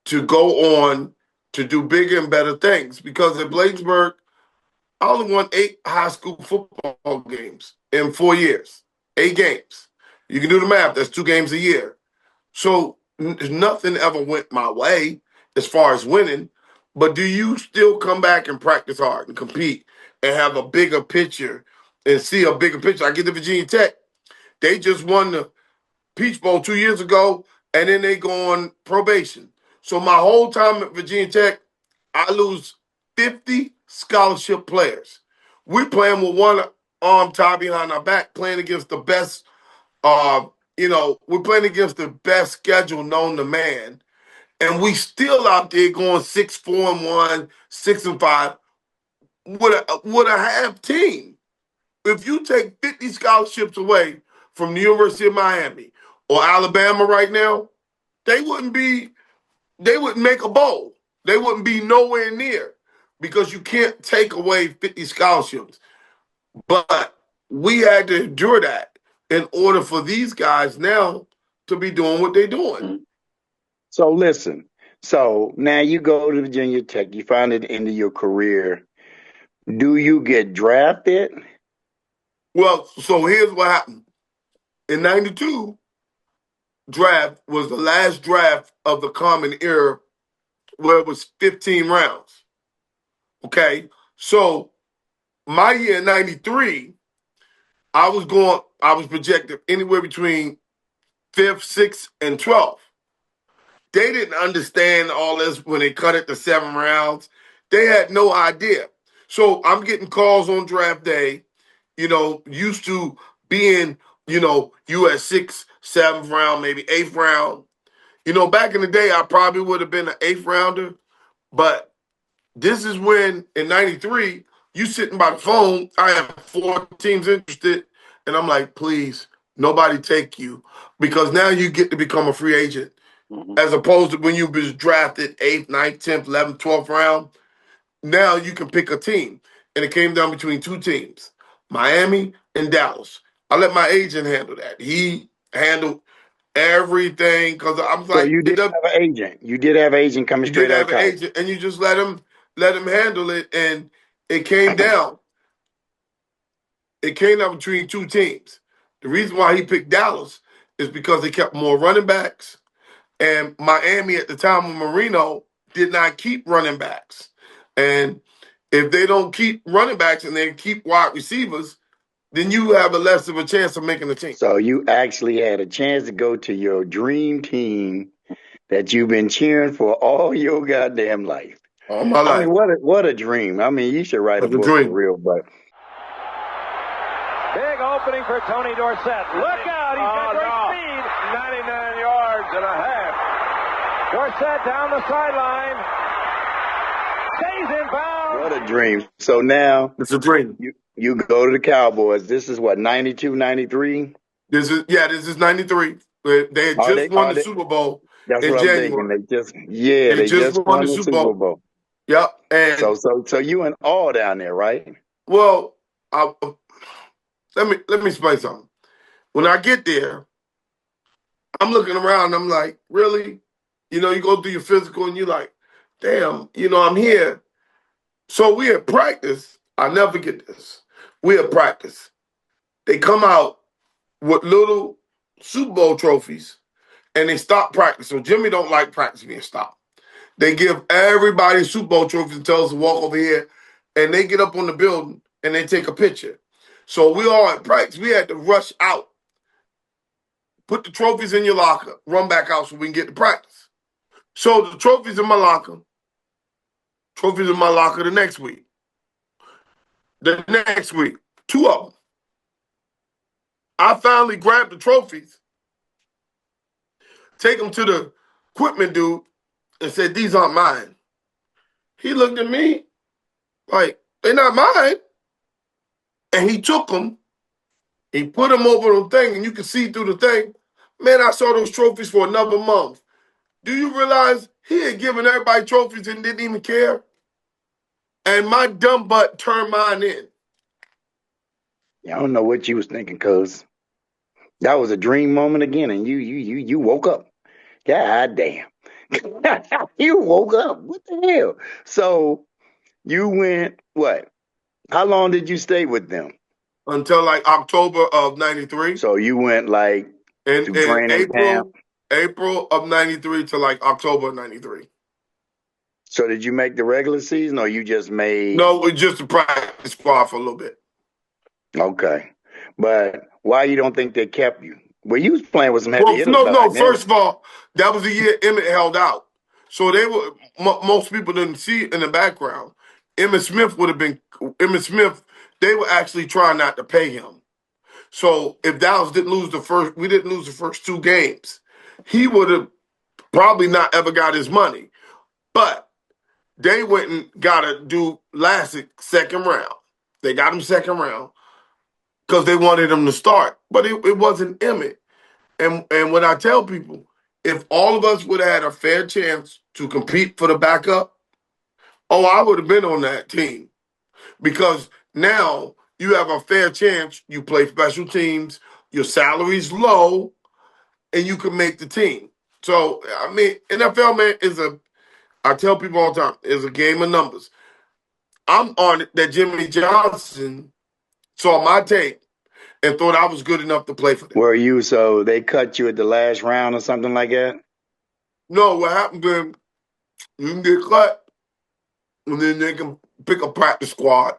to go on to do bigger and better things. Because at Bladensburg, I only won 8 high school football games in 4 years. 8 games. You can do the math. That's 2 games a year. So nothing ever went my way as far as winning. But do you still come back and practice hard and compete and have a bigger picture and see a bigger picture? I get to Virginia Tech. They just won the Peach Bowl 2 years ago, and then they go on probation. So my whole time at Virginia Tech, I lose 50 scholarship players. We're playing with one arm tied behind our back, playing against the best. We're playing against the best schedule known to man, and we still out there going 6-4-1, 6-5 with a half team. If you take 50 scholarships away from the University of Miami or Alabama right now, they wouldn't make a bowl. They wouldn't be nowhere near because you can't take away 50 scholarships. But we had to endure that in order for these guys now to be doing what they're doing. So listen, so now you go to Virginia Tech, you find it into your career. Do you get drafted? Well, so here's what happened. In 92, draft was the last draft of the Common Era where it was 15 rounds. Okay? So my year in 93, I was projected anywhere between 5th, 6th, and 12th. They didn't understand all this when they cut it to 7 rounds. They had no idea. So I'm getting calls on draft day, used to being, you at 6th, 7th round, maybe 8th round. Back in the day, I probably would have been an 8th rounder. But this is when, in 93, you sitting by the phone, I have 4 teams interested, and I'm like, please, nobody take you. Because now you get to become a free agent. As opposed to when you was drafted 8th, 9th, 10th, 11th, 12th round. Now you can pick a team. And it came down between 2 teams, Miami and Dallas. I let my agent handle that. He handled everything because I'm So like, you did have an agent. You did have an agent coming you did straight out have of an college. agent, and you just let him handle it. And it came down. It came down between 2 teams. The reason why he picked Dallas is because they kept more running backs. And Miami at the time of Marino did not keep running backs. And if they don't keep running backs and they keep wide receivers, then you have a less of a chance of making the team. So you actually had a chance to go to your dream team that you've been cheering for all your goddamn life. All my life. I mean, what a dream. I mean, you should write a book for real, but. Big opening for Tony Dorsett. Look out, he's got great speed. 99 yards and a half. Dorsett down the sideline. Stays in bounds. What a dream. So now. It's a dream. You go to the Cowboys. This is what, 92, 93? This is 93. They had just won the Super Bowl in January. They just won the Super Bowl. Yep. And so you in awe down there, right? Well, let me explain something. When I get there, I'm looking around and I'm like, really? You go through your physical and you're like, damn, I'm here. So we at practice. I'll never forget this. We at practice. They come out with little Super Bowl trophies and they stop practice. So Jimmy don't like practice being stopped. They give everybody Super Bowl trophies and tell us to walk over here. And they get up on the building and they take a picture. So we all at practice. We had to rush out. Put the trophies in your locker. Run back out so we can get to practice. So the trophies in my locker. Trophies in my locker the next week. The next week, 2 of them. I finally grabbed the trophies, take them to the equipment dude, and said, these aren't mine. He looked at me like, they're not mine. And he took them, he put them over the thing, and you can see through the thing. Man, I saw those trophies for another month. Do you realize he had given everybody trophies and didn't even care? And my dumb butt turned mine in. Yeah, I don't know what you was thinking, cuz that was a dream moment again, and you woke up. God damn. You woke up. What the hell? So you went what? How long did you stay with them? Until like October of '93. So you went like in to training camp. April of '93 to like October of '93. So did you make the regular season, or you just made? No, it was just a practice squad for a little bit. Okay, but why you don't think they kept you? Well, you was playing with some heavy Well, hitters. no. First of all, that was the year Emmett held out, so they were. Most people didn't see it in the background. Emmitt Smith would have been. Emmitt Smith. They were actually trying not to pay him. So if Dallas didn't lose we didn't lose the first 2 games. He would have probably not ever got his money. But they went and got to do Lassick second round. They got him second round because they wanted him to start. But it wasn't Emmett. And when I tell people, if all of us would have had a fair chance to compete for the backup, I would have been on that team. Because now you have a fair chance. You play special teams, your salary's low, and you can make the team. So, I mean, NFL, man, I tell people all the time, is a game of numbers. I'm on it that Jimmy Johnson saw my tape and thought I was good enough to play for them. Were you, so they cut you at the last round or something like that? No, what happened to him, you can get cut, and then they can pick a practice squad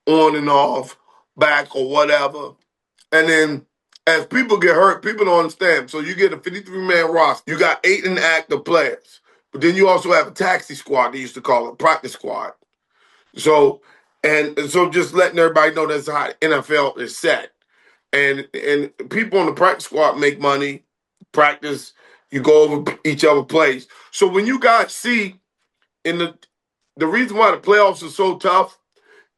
on and off, back or whatever. And then as people get hurt, people don't understand. So you get a 53-man roster. You got 8 inactive players. But then you also have a taxi squad, they used to call it, practice squad. So just letting everybody know that's how the NFL is set. And people on the practice squad make money, practice, you go over each other plays. So when you guys see the reason why the playoffs are so tough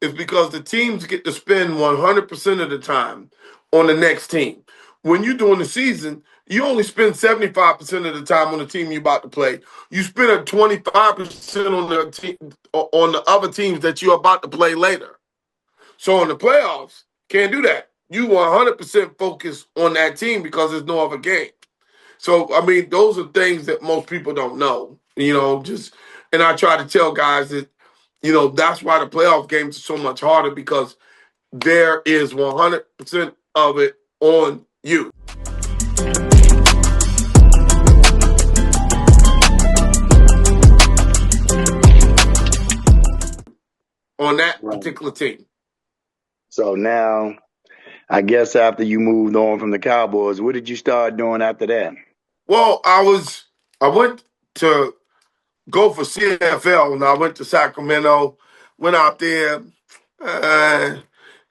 is because the teams get to spend 100% of the time on the next team. When you're doing the season, you only spend 75% of the time on the team you're about to play. You spend a 25% on the other teams that you're about to play later. So in the playoffs, can't do that. You 100% focus on that team because there's no other game. So, I mean, those are things that most people don't know, and I try to tell guys that, that's why the playoff games are so much harder because there is 100% of it on you. On that particular team. So now, I guess after you moved on from the Cowboys, what did you start doing after that? Well, I went to go for CFL, and I went to Sacramento, went out there.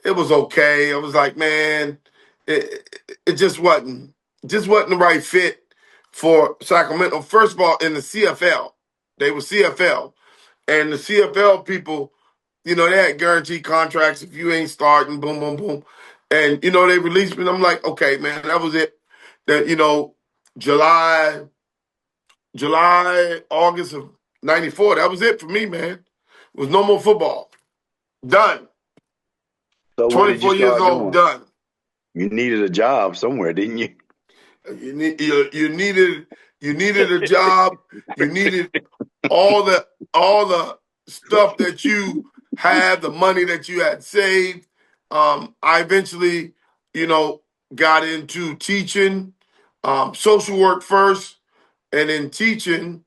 It was okay. I was like, man, it just wasn't the right fit for Sacramento. First of all, in the CFL, they were CFL, and the CFL people, they had guaranteed contracts. If you ain't starting, boom, boom, boom, and they released me. And I'm like, okay, man, that was it. That July, August of '94. That was it for me, man. It was no more football. Done. So 24 years old, done. You needed a job somewhere, didn't you? You needed a job. You needed all the stuff that you had, the money that you had saved. I eventually, got into teaching, social work first, and then teaching,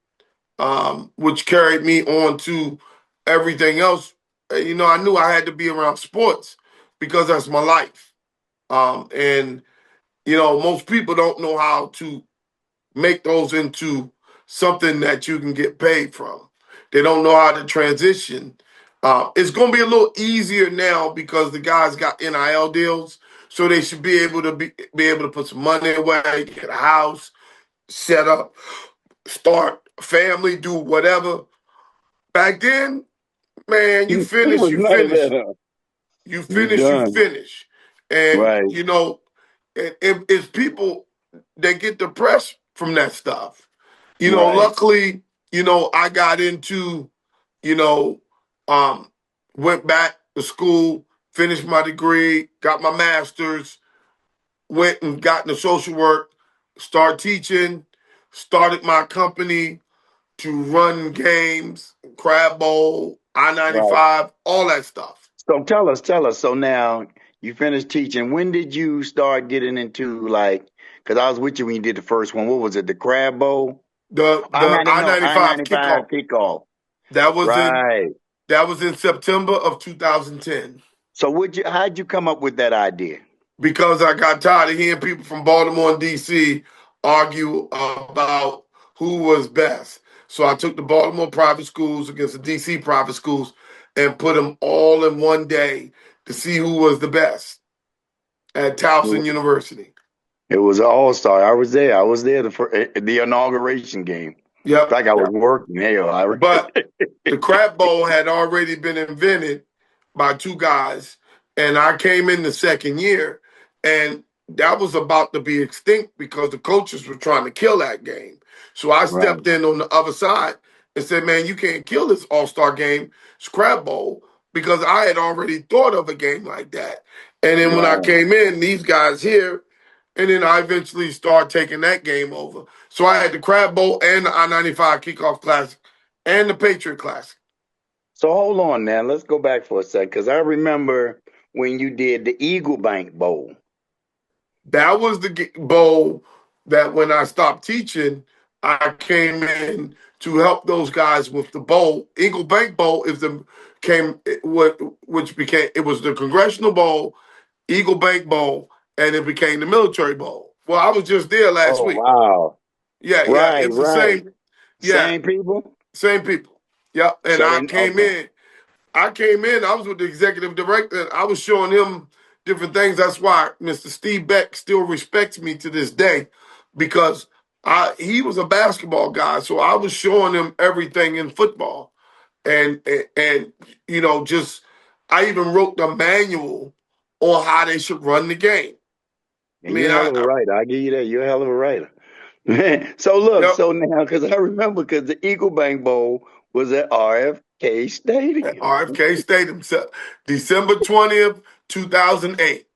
which carried me on to everything else. I knew I had to be around sports because that's my life. And most people don't know how to make those into something that you can get paid from. They don't know how to transition. It's going to be a little easier now because the guys got NIL deals, so they should be able to be able to put some money away, get a house, set up, start a family, do whatever. Back then, man, you finish. You finish. And, it's people that get depressed from that stuff. Luckily, I got into, went back to school, finished my degree, got my master's, went and got into social work, started teaching, started my company to run games, Crab Bowl, I-95, all that stuff. So tell us. So now you finished teaching. When did you start getting into like? Because I was with you when you did the first one. What was it? The Crab Bowl? The I I-95 ninety five kickoff. kickoff. That was in Right. September of 2010. So how'd you come up with that idea? Because I got tired of hearing people from Baltimore and DC argue about who was best. So I took the Baltimore private schools against the DC private schools and put them all in one day to see who was the best at Towson University. It was an all-star. I was there. The inauguration game. Yep. In fact, I was working. Hell, But the crab bowl had already been invented by two guys, and I came in the second year, and that was about to be extinct because the coaches were trying to kill that game. So I stepped in on the other side and said, man, you can't kill this all-star game, Scrab Bowl, because I had already thought of a game like that. And then when I came in, these guys here, and then I eventually started taking that game over. So I had the Crab Bowl and the I-95 Kickoff Classic and the Patriot Classic. So hold on now. Let's go back for a sec, because I remember when you did the Eagle Bank Bowl. That was the bowl that when I stopped teaching, I came in to help those guys with the bowl. Eagle Bank Bowl is which became it was the Congressional Bowl, Eagle Bank Bowl, and it became the Military Bowl. Well, I was just there last week. Wow. Yeah, right, it's the same. Yeah, same people. Same people. Yep. And I came in. I was with the executive director. And I was showing him different things. That's why Mr. Steve Beck still respects me to this day, because he was a basketball guy. So I was showing him everything in football, and you know, I even wrote the manual on how they should run the game. And you're a hell of a writer. I give you that. You're a hell of a writer. So look, so now, because I remember, because the Eagle Bank Bowl was at RFK Stadium. At RFK Stadium, December 20th, 2008.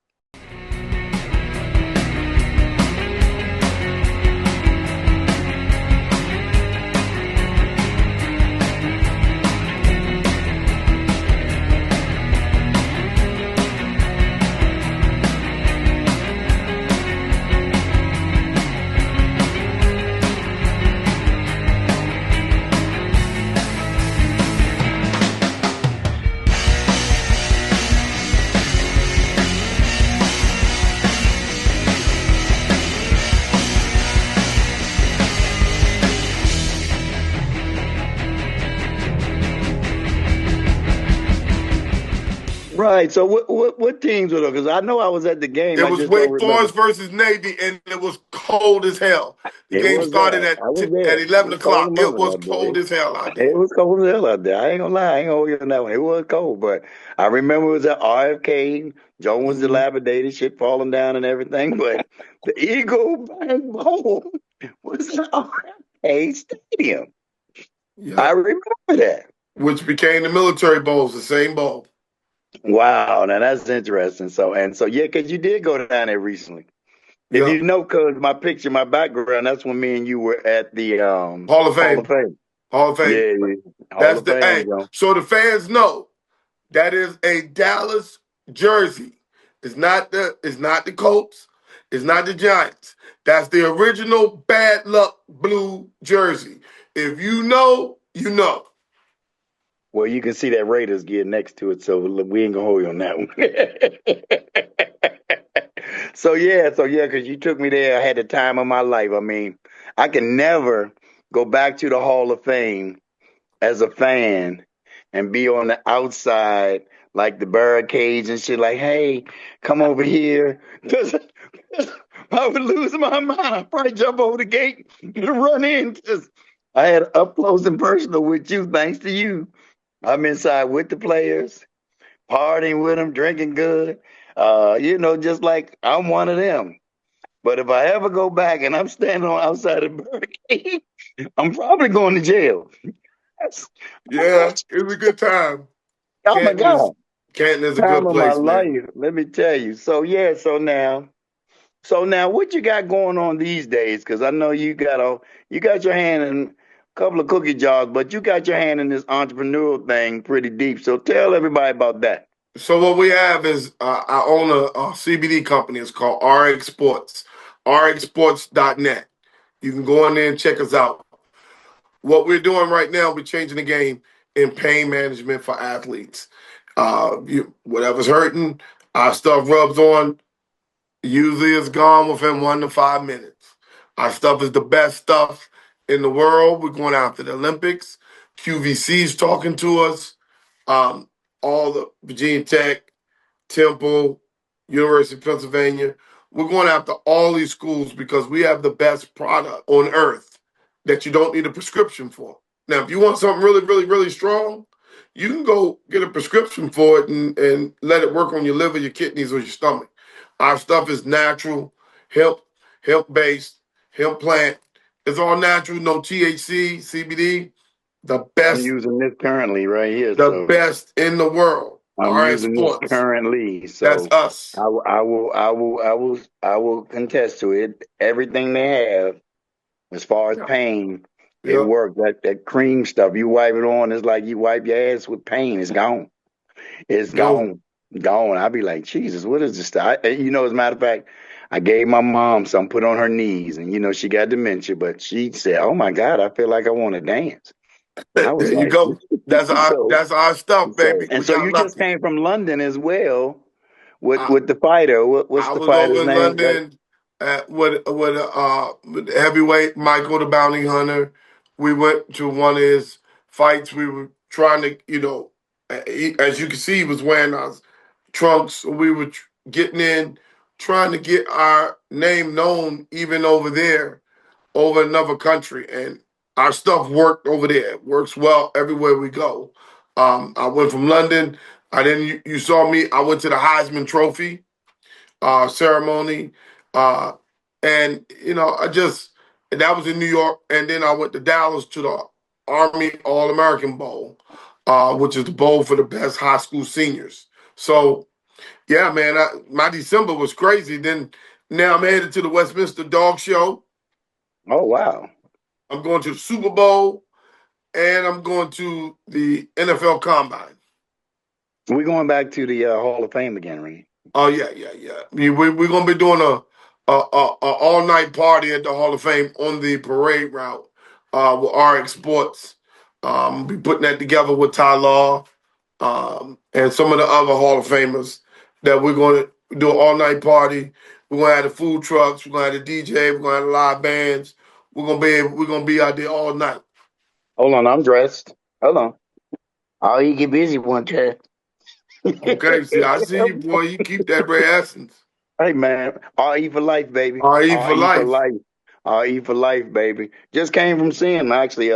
Right. So what teams were there? Because I know I was at the game. It was Wake Forest versus Navy, and it was cold as hell. The game started at 11 o'clock. It was cold as hell out there. It was cold as hell out there. I ain't gonna lie. I ain't gonna hold you on that one. It was cold, but I remember it was at RFK. Joan was dilapidated, shit falling down and everything. But the Eagle Bank Bowl was at RFK Stadium. Yeah. I remember that. Which became the Military Bowls, the same bowl. Wow, now that's interesting. So yeah, because you did go down there recently. If you know, because my background, that's when me and you were at the Hall of Fame. Hall of Fame. Yeah. That's the Fame, so the fans know that is a Dallas jersey. It's not the Colts. It's not the Giants. That's the original bad luck blue jersey. If you know, you know. Well, you can see that Raiders gear next to it, so we ain't gonna hold you on that one. So yeah, because you took me there. I had the time of my life. I mean, I can never go back to the Hall of Fame as a fan and be on the outside, like the barricades and shit, like, hey, come over here. I would lose my mind. I'd probably jump over the gate and run in. I had up close and personal with you, thanks to you. I'm inside with the players, partying with them, drinking good. Just like I'm one of them. But if I ever go back and I'm standing on outside the barricade, I'm probably going to jail. Yeah, it was a good time. Oh my God. Canton is a Time good of place, my man. life, let me tell you. So now what you got going on these days? Because I know you got your hand in a couple of cookie jars, but you got your hand in this entrepreneurial thing pretty deep. So tell everybody about that. So what we have is I own a CBD company. It's called RX Sports, rxsports.net. You can go in there and check us out. What we're doing right now, we're changing the game in pain management for athletes. Whatever's hurting, our stuff rubs on. Usually it's gone within 1 to 5 minutes. Our stuff is the best stuff in the world. We're going after the Olympics. QVC's talking to us. All the Virginia Tech, Temple, University of Pennsylvania. We're going after all these schools because we have the best product on earth that you don't need a prescription for. Now, if you want something really, really, really strong, you can go get a prescription for it and let it work on your liver, your kidneys, or your stomach. Our stuff is natural, hemp-based, hemp plant. It's all natural, no THC, CBD. The I'm best, using this currently right here, the so best in the world. I'm RS using this Sports. currently. That's So us. I will contest to it. Everything they have as far as pain, it Yep. works. That cream stuff, you wipe it on, it's like you wipe your ass with pain. It's gone. It's gone. Gone. I'd be like, Jesus, what is this stuff? As a matter of fact, I gave my mom some, put on her knees, and she got dementia, but she said, "Oh my God, I feel like I want to dance." I was There you like, go. That's our stuff, baby. We so got you just lucky. came from London as well with I, the fighter. What's I the was over fighter's in name? London with heavyweight Michael the Bounty Hunter. We went to one of his fights. We were trying to, as you can see, he was wearing our trunks. So we were getting in, trying to get our name known even over there, over another country. And our stuff worked over there. It works well everywhere we go. I went from London. You saw me. I went to the Heisman Trophy ceremony. And, that was in New York. And then I went to Dallas to the Army All-American Bowl, which is the bowl for the best high school seniors. So, yeah, man, my December was crazy. Then now I'm headed to the Westminster Dog Show. Oh, wow. I'm going to the Super Bowl, and I'm going to the NFL Combine. We're going back to the Hall of Fame again, right? Oh yeah. We're gonna be doing a all night party at the Hall of Fame on the parade route with RX Sports. Be putting that together with Ty Law and some of the other Hall of Famers that we're gonna do an all night party. We're gonna have the food trucks. We're gonna have the DJ. We're gonna have the live bands. We're gonna be out there all night. Hold on, I'm dressed. Hold on. Oh, you get busy one time. Okay, I see you, boy. You keep that Ray Essence. Hey, man. RE for life, baby. RE for life. RE for life, baby. Just came from seeing him, actually,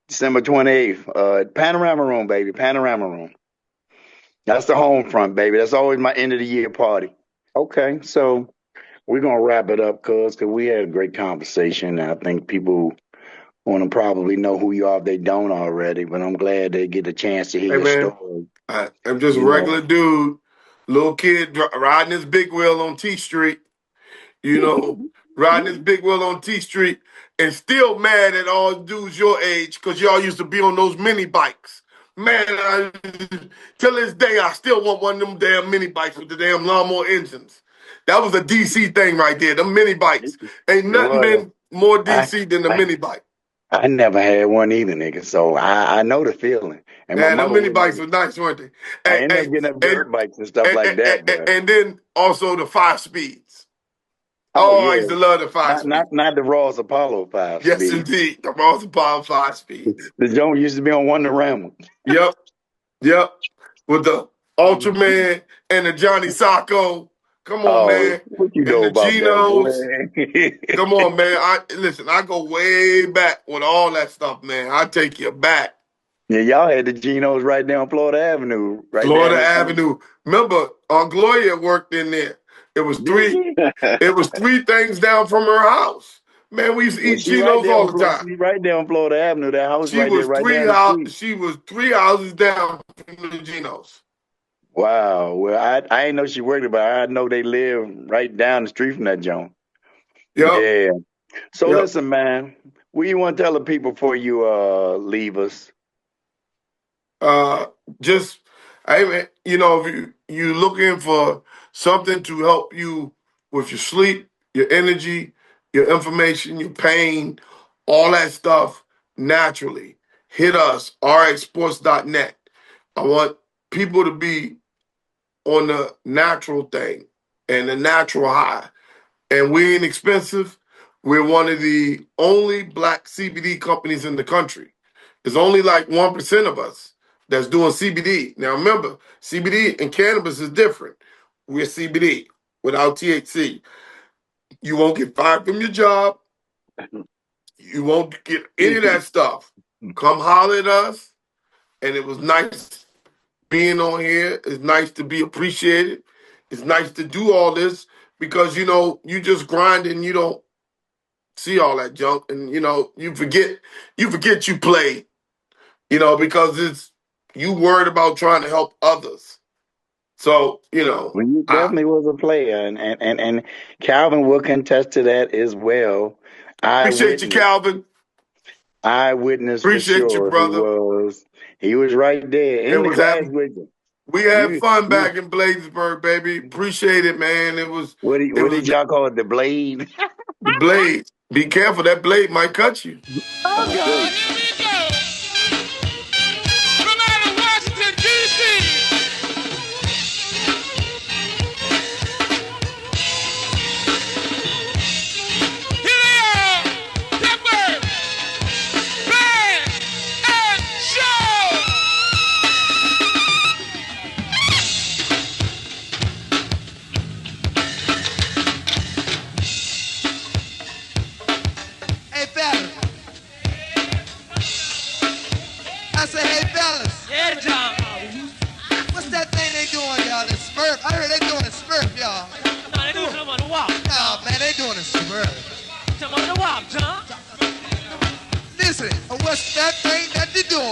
December 28th. Panorama Room, baby. Panorama Room. That's the home front, baby. That's always my end of the year party. Okay, so we're going to wrap it up, cuz we had a great conversation. I think people want to probably know who you are if they don't already, but I'm glad they get a chance to hear your story. I'm just a regular dude, little kid riding his big wheel on T Street, riding his big wheel on T Street and still mad at all dudes your age because y'all used to be on those mini bikes. Man, till this day, I still want one of them damn mini bikes with the damn lawnmower engines. That was a DC thing right there, the mini bikes. Ain't nothing been more DC than the mini bike. I never had one either, nigga, so I know the feeling. And man, the mini bikes were nice, weren't they? I ended up getting up dirt bikes and stuff like that. But. And then also the 5 speeds. Oh, yeah. I used to love the 5 speeds. Not the Ross Apollo 5 speeds. Yes, indeed. The Ross Apollo 5 speeds. The joint used to be on Wonderama. Yep. With the Ultraman and the Johnny Sacco. Come on, man. What you know about that? Come on, man. I go way back with all that stuff, man. I take you back. Yeah, y'all had the Genos right down Florida Avenue. Florida Avenue. Remember, Aunt Gloria worked in there. It was three things down from her house. Man, we used to eat Genos all the time. She's right down Florida Avenue. That house right there, right down the street. She was 3 houses down from the Genos. Wow. Well, I didn't know she worked, but I know they live right down the street from that joint. Yep. Yeah. So listen, man, what do you want to tell the people before you leave us? Hey man, you know, if you looking for something to help you with your sleep, your energy, your information, your pain, all that stuff naturally, hit us, rxsports.net. I want people to be on the natural thing and the natural high. And we ain't expensive. We're one of the only black CBD companies in the country. There's only like 1% of us that's doing CBD. Now remember, CBD and cannabis is different. We're CBD without THC. You won't get fired from your job. You won't get any of that stuff. Come holler at us. And it was nice being on here. It's nice to be appreciated. It's nice to do all this because, you know, you just grind and you don't see all that junk. And, you know, you forget you play, you know, because it's you worried about trying to help others. So, you know. Well, you definitely was a player, and Calvin will contest to that as well. Appreciate you, Calvin. Eyewitness for Appreciate you, sure. brother. He was right there in the class with you. We had fun back in Bladensburg, baby. Appreciate it, man. It was. What did y'all call it? The blade? The blade. Be careful, that blade might cut you. Oh, God. Here we go. From out of Washington, D.C. Here they are. Pepper, Band, and Show. Hey, fellas. I say, hey, fellas. Yeah, John. What's that thing they doing, y'all? The Smurf. I heard they doing a Smurf, y'all. No, they doing something on the wall. No, man, they doing a Smurf. Something on the wall, John. Listen, what's that thing that they doing?